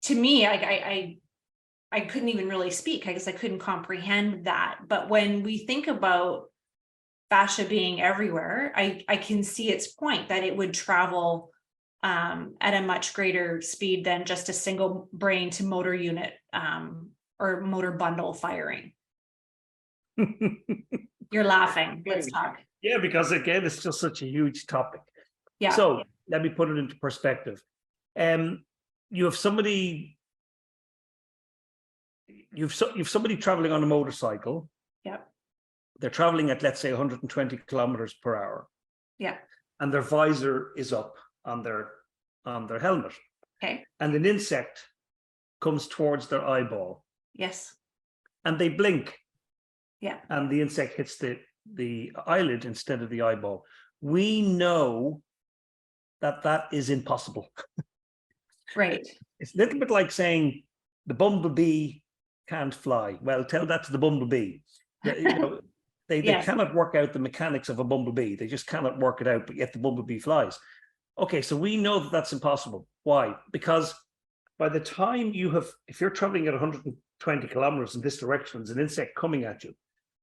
to me, I couldn't even really speak. I guess I couldn't comprehend that. But when we think about fascia being everywhere, I can see its point that it would travel at a much greater speed than just a single brain to motor unit or motor bundle firing. You're laughing. Let's talk. Yeah, because again, it's just such a huge topic. Yeah. So let me put it into perspective. You have somebody, you've somebody traveling on a motorcycle. Yeah. They're traveling at, let's say, 120 kilometers per hour. Yeah. And their visor is up on their helmet. Okay. And an insect comes towards their eyeball. Yes. And they blink. Yeah. And the insect hits the eyelid instead of the eyeball. We know that is impossible. Right. It's a little bit like saying the bumblebee can't fly. Well, tell that to the bumblebee. They Yes. cannot work out the mechanics of a bumblebee. They just cannot work it out, but yet the bumblebee flies. Okay, so we know that that's impossible. Why? Because by the time if you're traveling at 120 kilometers in this direction, there's an insect coming at you.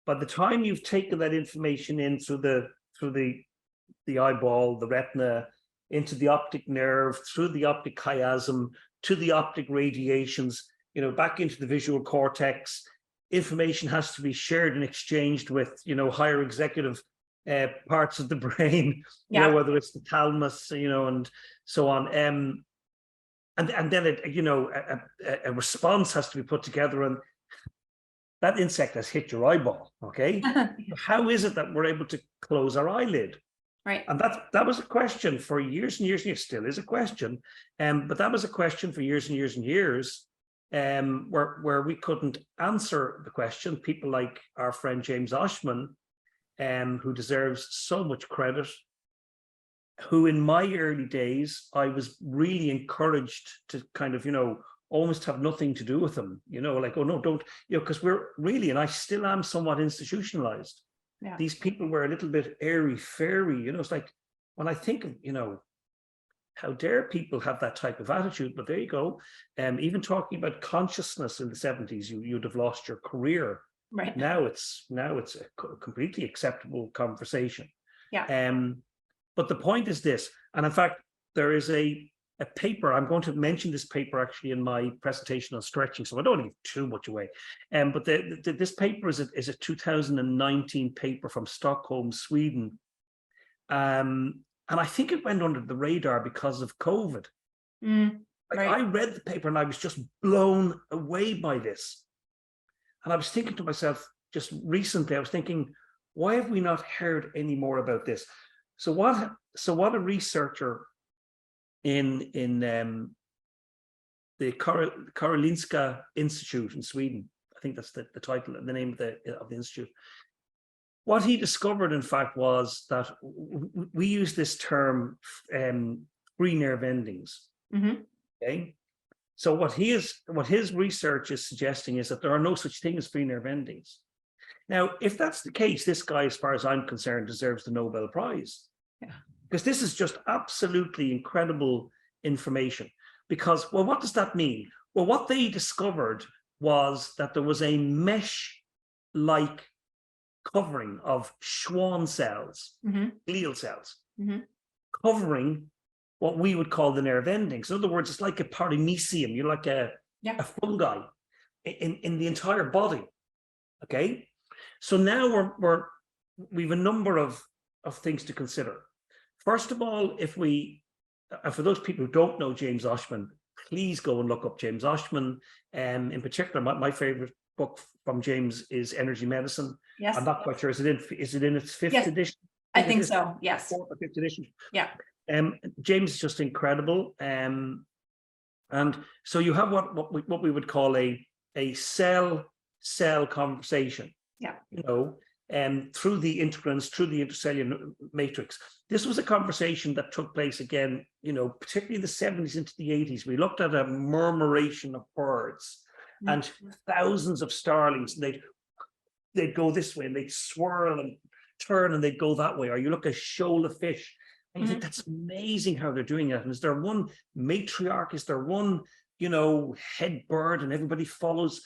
By the time you've taken that information in through the eyeball, the retina, into the optic nerve, through the optic chiasm, to the optic radiations, back into the visual cortex, information has to be shared and exchanged with, higher executive parts of the brain, whether it's the thalamus, and so on. And then a response has to be put together, and that insect has hit your eyeball. Okay. How is it that we're able to close our eyelid? Right. And that was a question for years and years, and it still is a question. But that was a question for years and years and years, where we couldn't answer the question. People like our friend James Oshman, who deserves so much credit, who in my early days, I was really encouraged to kind of, almost have nothing to do with them, like, oh no, don't, because we're really, and I still am somewhat institutionalized. Yeah. These people were a little bit airy-fairy, it's like, when I think of, how dare people have that type of attitude? But there you go. Even talking about consciousness in the 70s, you'd have lost your career. Right. Now it's a completely acceptable conversation. Yeah. But the point is this, and in fact, there is a paper. I'm going to mention this paper actually in my presentation on stretching, so I don't give too much away. But this paper is a 2019 paper from Stockholm, Sweden. And I think it went under the radar because of COVID. Right. I read the paper and I was just blown away by this. And I was thinking to myself just recently, I was thinking, why have we not heard any more about this? So what a researcher in the Karolinska Institute in Sweden. I think that's the title and the name of the institute. What he discovered, in fact, was that we use this term free nerve endings. Mhm. Okay, so what his research is suggesting is that there are no such thing as free nerve endings. Now, if that's the case, this guy, as far as I'm concerned, deserves the Nobel Prize. Yeah. Because this is just absolutely incredible information. Because, well, what does that mean? Well, what they discovered was that there was a mesh-like covering of Schwann cells, Mhm. glial cells, Mhm. covering what we would call the nerve endings. In other words, it's like a paramecium. You're like a fungi in the entire body. Okay, so now we've a number of things to consider. First of all, if we, and for those people who don't know James Oschman, please go and look up James Oschman. In particular, my favorite book from James is Energy Medicine. Yes. I'm not quite sure. Is it in its fifth Yes, edition? I think so. Yes. Fourth or fifth edition. Yeah. James is just incredible. And so you have what we would call a cell conversation. Yeah. You know, through the integrins, through the intercellular matrix. This was a conversation that took place again, you know, particularly the 70s into the 80s. We looked at a murmuration of birds and thousands of starlings, and they'd go this way and they'd swirl and turn and they'd go that way. Or you look at a shoal of fish and you think that's amazing how they're doing it. And is there one matriarch? Is there one, you know, head bird and everybody follows?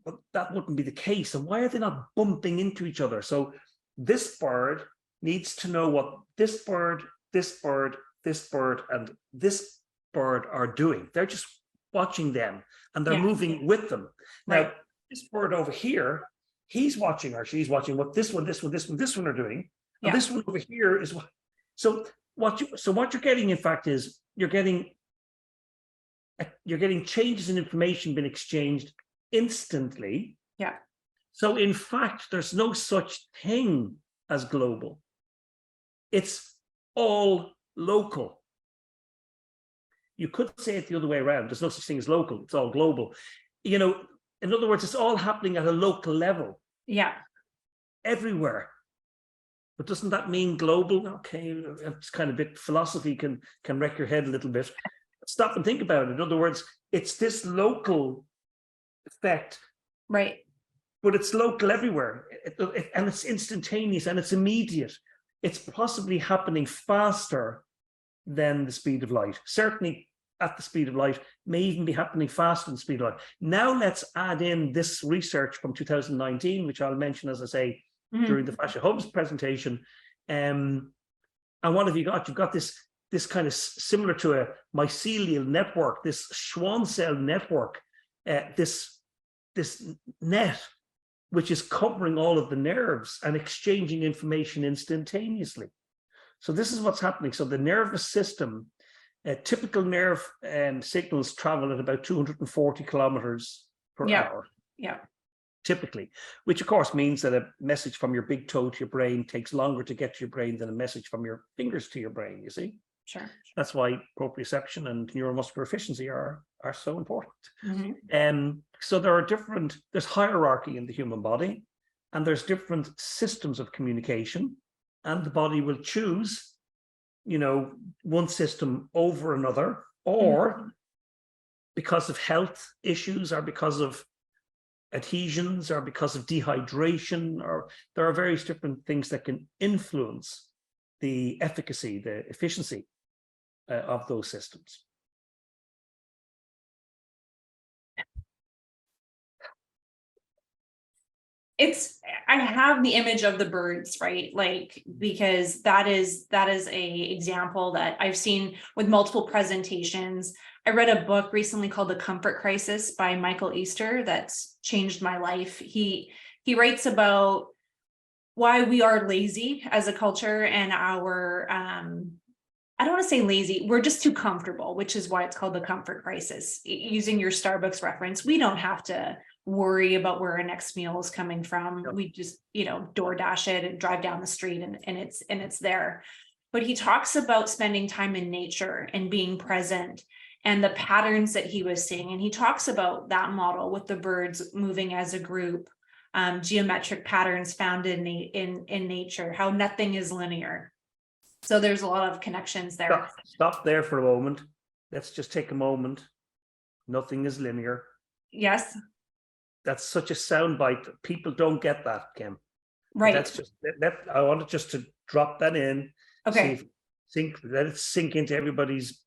But that wouldn't be the case. And why are they not bumping into each other? So this bird needs to know what this bird, this bird, this bird, and this bird are doing. They're just watching them and they're moving with them. Now, this bird over here, he's watching or she's watching what this one, this one, this one, this one are doing. And this one over here is what. So what you're getting, in fact, is you're getting changes in information being exchanged instantly. Yeah. So in fact, there's no such thing as global. It's all local. You could say it the other way around. There's no such thing as local. It's all global. You know, in other words, it's all happening at a local level. Yeah. Everywhere. But doesn't that mean global? Okay, it's kind of a bit philosophy can wreck your head a little bit. Stop and think about it. In other words, it's this local effect, right? But it's local everywhere, and it's instantaneous and it's immediate. It's possibly happening faster than the speed of light. Certainly at the speed of light, may even be happening faster than the speed of light. Now let's add in this research from 2019, which I'll mention, as I say, during the Fascia Hubs presentation. And what have you got? You've got this kind of similar to a mycelial network, this Schwann cell network, this net, which is covering all of the nerves and exchanging information instantaneously. So this is what's happening. So the nervous system, typical nerve signals travel at about 240 kilometers per hour. Yeah. Typically, which of course means that a message from your big toe to your brain takes longer to get to your brain than a message from your fingers to your brain, you see? Sure. That's why proprioception and neuromuscular efficiency are so important. So there's hierarchy in the human body, and there's different systems of communication, and the body will choose, you know, one system over another, or because of health issues, or because of adhesions, or because of dehydration, or there are various different things that can influence the efficacy, the efficiency of those systems. I have the image of the birds, right? Like, because that is a example that I've seen with multiple presentations. I read a book recently called The Comfort Crisis by Michael Easter that's changed my life. He writes about why we are lazy as a culture, and our I don't want to say lazy, we're just too comfortable, which is why it's called the comfort crisis. Using your Starbucks reference, we don't have to worry about where our next meal is coming from. We just, you know, DoorDash it and drive down the street and it's there. But he talks about spending time in nature and being present and the patterns that he was seeing. And he talks about that model with the birds moving as a group, geometric patterns found in nature, how nothing is linear. So there's a lot of connections there. Stop there for a moment. Let's just take a moment. Nothing is linear. Yes. That's such a soundbite. People don't get that, Kim. Right. That's just I wanted just to drop that in. Okay. Let it sink into everybody's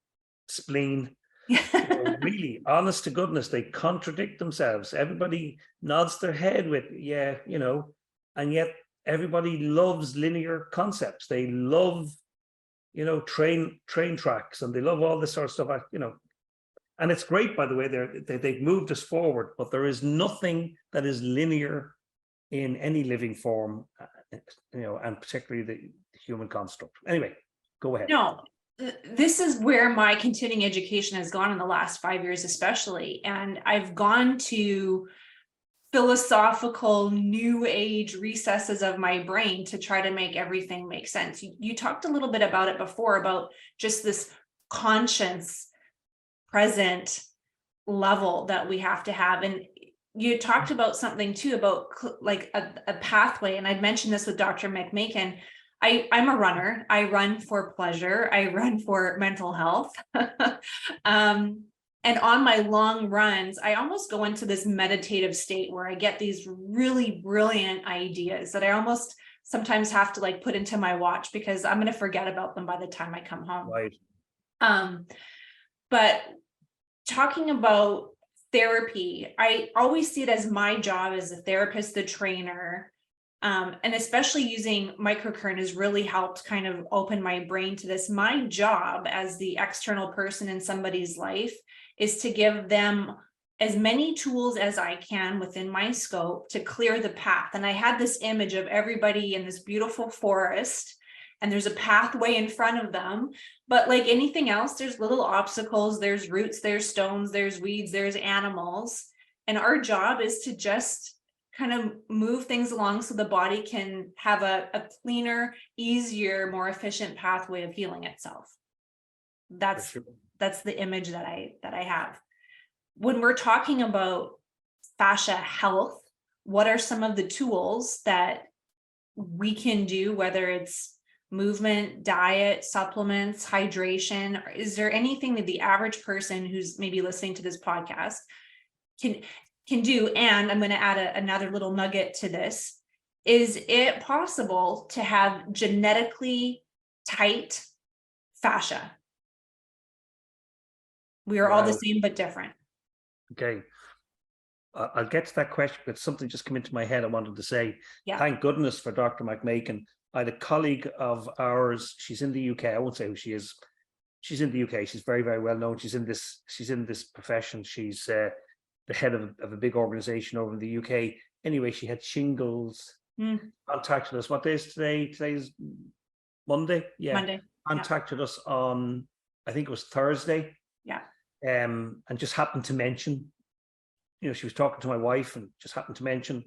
spleen. Really, honest to goodness, they contradict themselves. Everybody nods their head with, yeah, and yet everybody loves linear concepts. They love, train tracks, and they love all this sort of stuff. And it's great, by the way. They've moved us forward, but there is nothing that is linear in any living form, and particularly the human construct. Anyway, go ahead. No, this is where my continuing education has gone in the last 5 years, especially. And I've gone to philosophical new age recesses of my brain to try to make everything make sense. You talked a little bit about it before, about just this conscience present level that we have to have. And you talked about something too, about like a pathway. And I'd mentioned this with Dr. McMakin. I'm a runner. I run for pleasure. I run for mental health. And on my long runs, I almost go into this meditative state where I get these really brilliant ideas that I almost sometimes have to like put into my watch, because I'm going to forget about them by the time I come home. Right. But talking about therapy, I always see it as my job as a therapist, the trainer, and especially using microcurrent has really helped kind of open my brain to this. My job as the external person in somebody's life is to give them as many tools as I can within my scope to clear the path. And I had this image of everybody in this beautiful forest, and there's a pathway in front of them. But like anything else, there's little obstacles, there's roots, there's stones, there's weeds, there's animals. And our job is to just kind of move things along so the body can have a cleaner, easier, more efficient pathway of healing itself. That's the image that I have. When we're talking about fascia health, what are some of the tools that we can do, whether it's movement, diet, supplements, hydration? Is there anything that the average person who's maybe listening to this podcast can do? And I'm going to add another little nugget to this. Is it possible to have genetically tight fascia? We are all the same but different. Okay. I'll get to that question, but something just came into my head I wanted to say. Yeah. Thank goodness for Dr. McMakin. I had a colleague of ours, she's in the UK, I won't say who she is. She's in the UK, she's very, very well known. She's in this profession. She's the head of a big organization over in the UK. Anyway, she had shingles, contacted us. What day is today? Today's Monday? Yeah. Monday. Contacted us on, I think it was Thursday. Yeah. And just happened to mention, she was talking to my wife and just happened to mention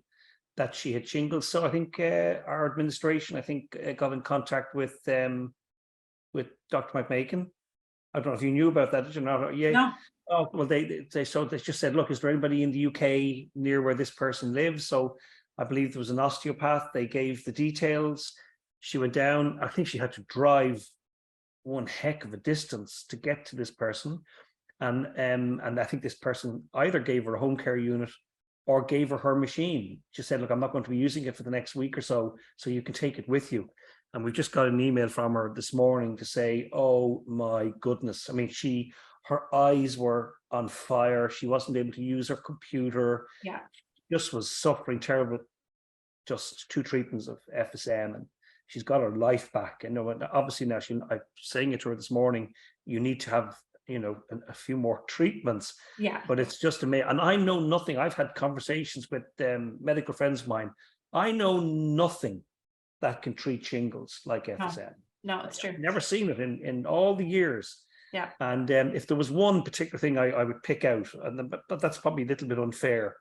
that she had shingles. So I think our administration, got in contact with Dr. McMakin. I don't know if you knew about that, did you not? Yeah. No. Oh, well, they just said, look, is there anybody in the UK near where this person lives? So I believe there was an osteopath. They gave the details. She went down. I think she had to drive one heck of a distance to get to this person. And I think this person either gave her a home care unit or gave her machine. She said, look, I'm not going to be using it for the next week or so you can take it with you. And we just got an email from her this morning to say, oh my goodness. I mean, her eyes were on fire. She wasn't able to use her computer. Yeah. She just was suffering terrible, just 2 treatments of FSM, and she's got her life back. And obviously now I'm saying it to her this morning, you need to have a few more treatments. Yeah. But it's just amazing. And I know nothing. I've had conversations with medical friends of mine. I know nothing that can treat shingles like FSM. No, it's true. I've never seen it in all the years. Yeah. And if there was one particular thing I would pick out, but that's probably a little bit unfair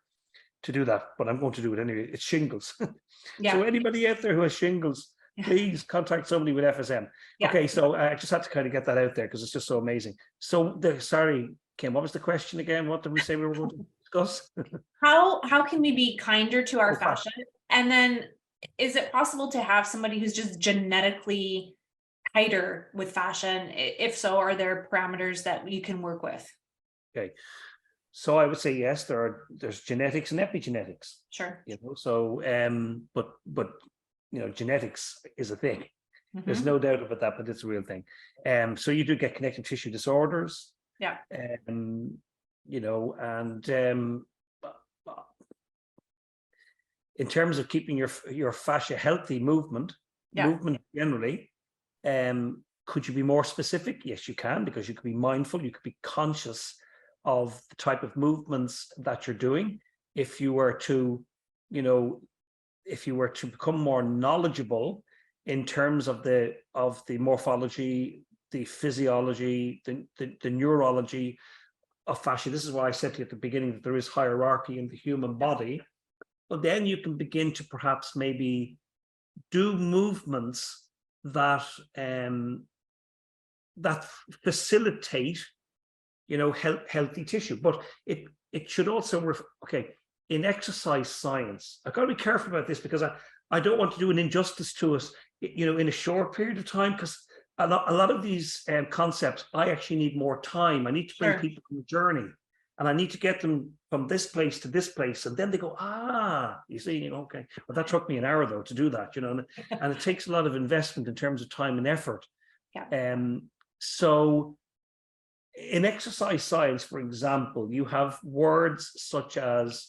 to do that, but I'm going to do it anyway. It's shingles. Yeah. So anybody out there who has shingles, please contact somebody with FSM. Yeah. Okay, so I just had to kind of get that out there because it's just so amazing. So sorry, Kim, what was the question again? What did we say we were going to discuss? How can we be kinder to our fascia. fascia? And then is it possible to have somebody who's just genetically tighter with fascia? And if so, are there parameters that you can work with? Okay. So I would say yes, there's genetics and epigenetics. Sure. So but genetics is a thing. There's Mhm. no doubt about that, but it's a real thing. So you do get connective tissue disorders. Yeah. And in terms of keeping your fascia healthy, movement generally, could you be more specific? Yes, you can, because you could be mindful, you could be conscious of the type of movements that you're doing. If you were to become more knowledgeable in terms of the morphology, the physiology, the neurology of fascia. This is why I said to you at the beginning that there is hierarchy in the human body. Well, then you can begin to perhaps maybe do movements that that facilitate, healthy tissue. But it should also in exercise science. I've got to be careful about this because I don't want to do an injustice to us, in a short period of time, because a lot of these concepts, I actually need more time. I need to bring people on the journey, and I need to get them from this place to this place, and then they go, you see, okay. But that took me an hour though to do that, and it takes a lot of investment in terms of time and effort. Yeah. So in exercise science, for example, you have words such as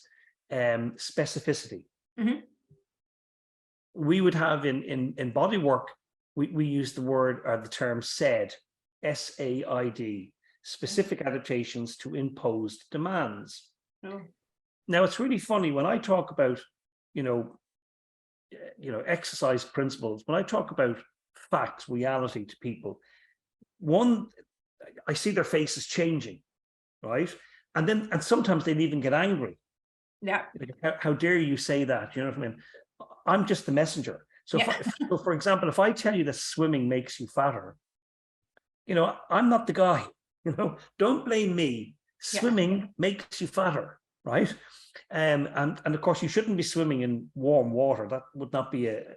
specificity. Mhm. We would have in body work, we use the word or the term SAID, SAID, specific adaptations to imposed demands. Oh. Now, it's really funny when I talk about, exercise principles, when I talk about facts, reality to people, one, I see their faces changing, right? And sometimes they'd even get angry. Yeah. How dare you say that? You know what I mean? I'm just the messenger. So, for example, if I tell you that swimming makes you fatter, I'm not the guy. Don't blame me. Swimming makes you fatter, right? And of course, you shouldn't be swimming in warm water. That would not be a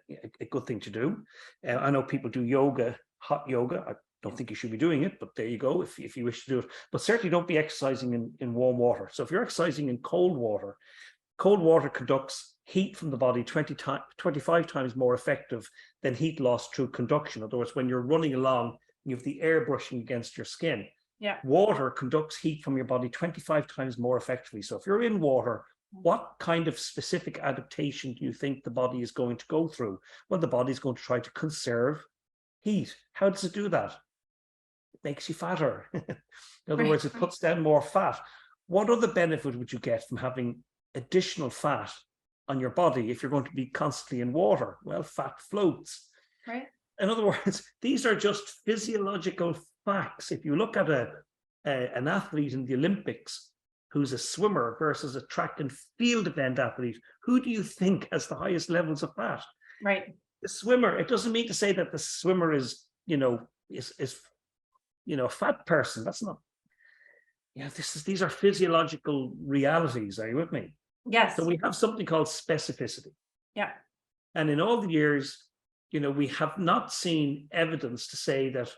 good thing to do. I know people do yoga, hot yoga. I don't think you should be doing it, but there you go if you wish to do it. But certainly don't be exercising in warm water. So if you're exercising in cold water conducts heat from the body 25 times more effective than heat loss through conduction. In other words, when you're running along, you have the air brushing against your skin. Yeah. Water conducts heat from your body 25 times more effectively. So if you're in water, what kind of specific adaptation do you think the body is going to go through? Well, the body is going to try to conserve heat. How does it do that? It makes you fatter. In other words, it puts down more fat. What other benefit would you get from having additional fat on your body if you're going to be constantly in water? Well, fat floats. Right. In other words, these are just physiological facts. If you look at an athlete in the Olympics who's a swimmer versus a track and field event athlete, who do you think has the highest levels of fat? Right. The swimmer. It doesn't mean to say that the swimmer is a fat person. That's not. These are physiological realities. Are you with me? Yes. So we have something called specificity. Yeah. And in all the years, we have not seen evidence to say that,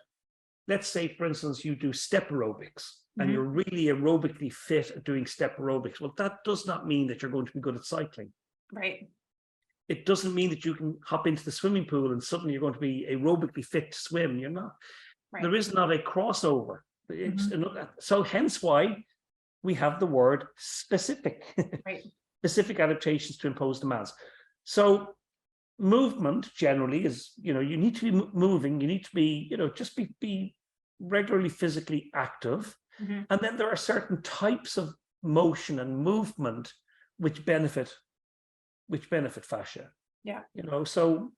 let's say, for instance, you do step aerobics and you're really aerobically fit at doing step aerobics. Well, that does not mean that you're going to be good at cycling. Right. It doesn't mean that you can hop into the swimming pool and suddenly you're going to be aerobically fit to swim. You're not. Right. There is not a crossover. So hence why we have the word specific. Right. Specific adaptations to impose demands. So movement generally is, you need to be moving, you need to be, just be regularly physically active. And then there are certain types of motion and movement which benefit fascia. Yeah. So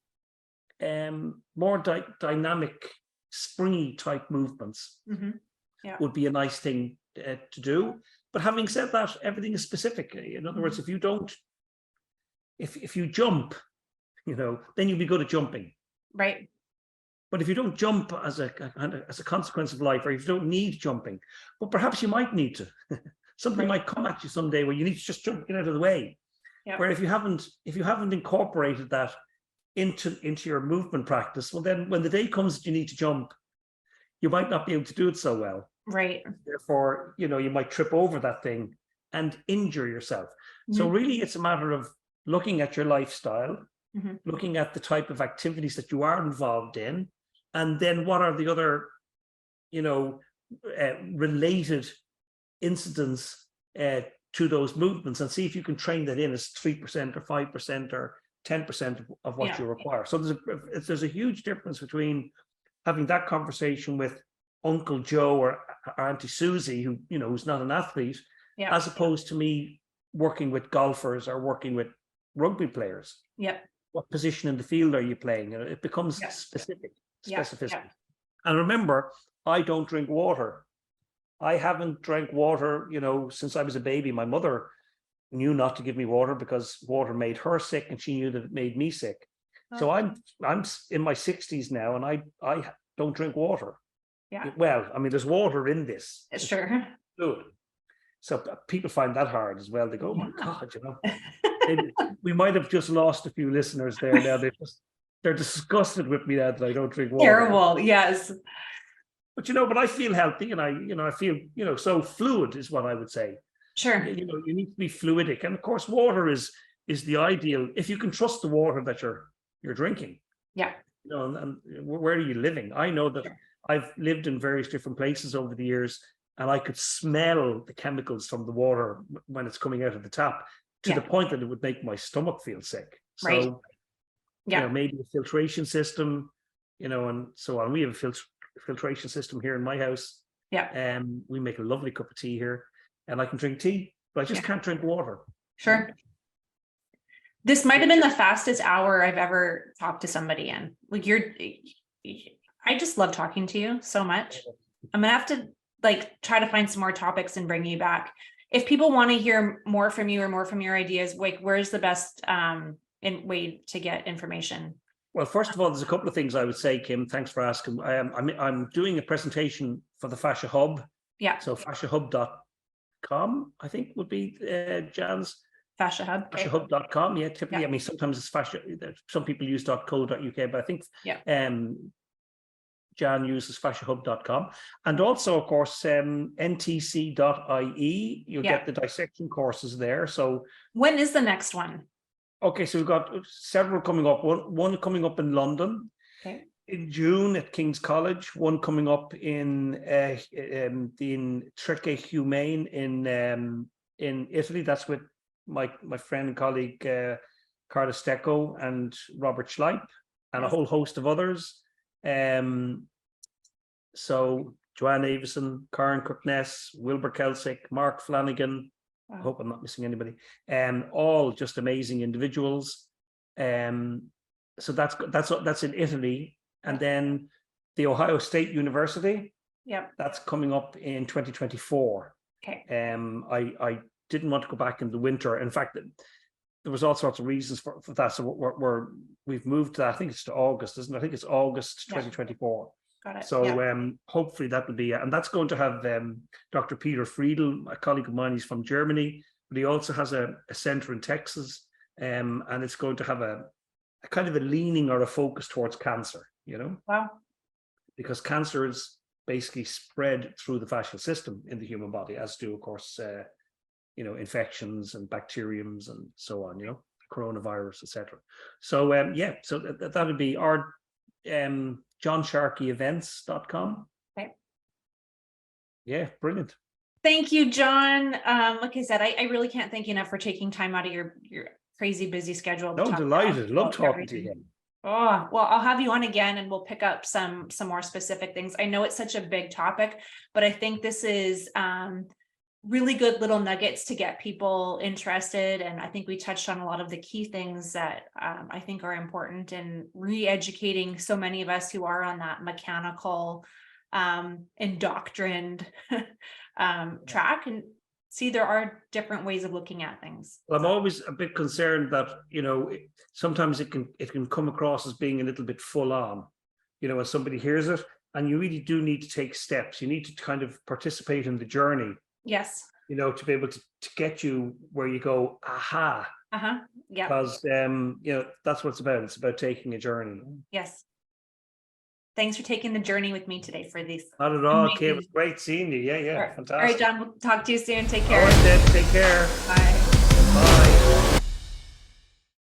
more dynamic, springy type movements would be a nice thing to do. But having said that, everything is specific. In other words, if you jump, then you'll be good at jumping. Right. But if you don't jump as a consequence of life, or if you don't need jumping, but perhaps you might need to. Something Right. might come at you someday where you need to just jump, get out of the way. Yep. Where if you haven't incorporated that into your movement practice, well, then when the day comes that you need to jump, you might not be able to do it so well. Right. Therefore, you might trip over that thing and injure yourself. So really, it's a matter of looking at your lifestyle, looking at the type of activities that you are involved in, and then what are the other, related incidents to those movements, and see if you can train that in as 3% or 5% or 10% of what you require. So there's a huge difference between having that conversation with Uncle Joe or Auntie Susie, who who's not an athlete, as opposed to me working with golfers or working with rugby players. Yep. What position in the field are you playing? It becomes specificity. And remember, I don't drink water. I haven't drank water, since I was a baby. My mother knew not to give me water because water made her sick, and she knew that it made me sick. So I'm in my 60s now, and I don't drink water. Yeah. Well, I mean, there's water in this. Sure. Fluid. So people find that hard as well. They go, "Oh my God, maybe we might have just lost a few listeners there now. They're disgusted with me now that I don't drink water." Terrible. Yes. But but I feel healthy, and I feel so fluid is what I would say. Sure. You need to be fluidic, and of course, water is the ideal if you can trust the water that you're drinking. Yeah. And where are you living? I know that I've lived in various different places over the years, and I could smell the chemicals from the water when it's coming out of the tap, to the point that it would make my stomach feel sick. So, maybe a filtration system, and so on. We have a filtration system here in my house. Yeah. We make a lovely cup of tea here, and I can drink tea, but I just can't drink water. Sure. This might have been the fastest hour I've ever talked to somebody in. Like I just love talking to you so much. I'm gonna have to try to find some more topics and bring you back. If people want to hear more from you or more from your ideas, where's the best way to get information? Well, first of all, there's a couple of things I would say, Kim. Thanks for asking. I'm doing a presentation for the Fascia Hub. Yeah. So fasciahub.com, I think, would be Jan's. Fascia Hub. Fasciahub.com. Yeah, typically, I mean, sometimes it's fascia. Some people use .co.uk, but I think Jan uses fasciahub.com. And also, of course, ntc.ie. You'll get the dissection courses there. So when is the next one? Okay, so we've got several coming up. One coming up in London in June at King's College. One coming up in Sharkey Humane in Italy. That's with my friend and colleague Carla Stecco and Robert Schleip, and a whole host of others. So Joanne Avison, Karen Kirkness, Wilbur Kelsick, Mark Flanagan. I hope I'm not missing anybody. All just amazing individuals. So that's in Italy, and then the Ohio State University. That's coming up in 2024. Okay. I didn't want to go back in the winter. In fact, there was all sorts of reasons for that. So we've moved that. I think it's to August, isn't it? I think it's August 2024. Got it. So hopefully that will be, and that's going to have Dr. Peter Friedel, a colleague of mine. He's from Germany, but he also has a center in Texas, and it's going to have a kind of a leaning or a focus towards cancer. Wow. Because cancer is basically spread through the fascial system in the human body, as do, of course, infections and bacteriums and so on. Coronavirus, etc. So so that would be our JohnSharkeyEvents.com. Okay. Yeah, brilliant. Thank you, John. Like I said, I really can't thank you enough for taking time out of your crazy busy schedule. No, I'm delighted. Love talking to you. Oh, well, I'll have you on again and we'll pick up some more specific things. I know it's such a big topic, but I think this is really good little nuggets to get people interested. And I think we touched on a lot of the key things that I think are important in re-educating so many of us who are on that mechanical, indoctrined track. And see there are different ways of looking at things. Well, I'm always a bit concerned that, sometimes it can come across as being a little bit full on, when somebody hears it, and you really do need to take steps. You need to kind of participate in the journey, Yes. to be able to get you where you go, aha, Yeah. because, that's what it's about. It's about taking a journey. Yes. Thanks for taking the journey with me today for these. Not at all, Kate. It amazing- was great seeing you. Yeah, All right, fantastic. John, we'll talk to you soon. Take All care. right, then, take care. Bye.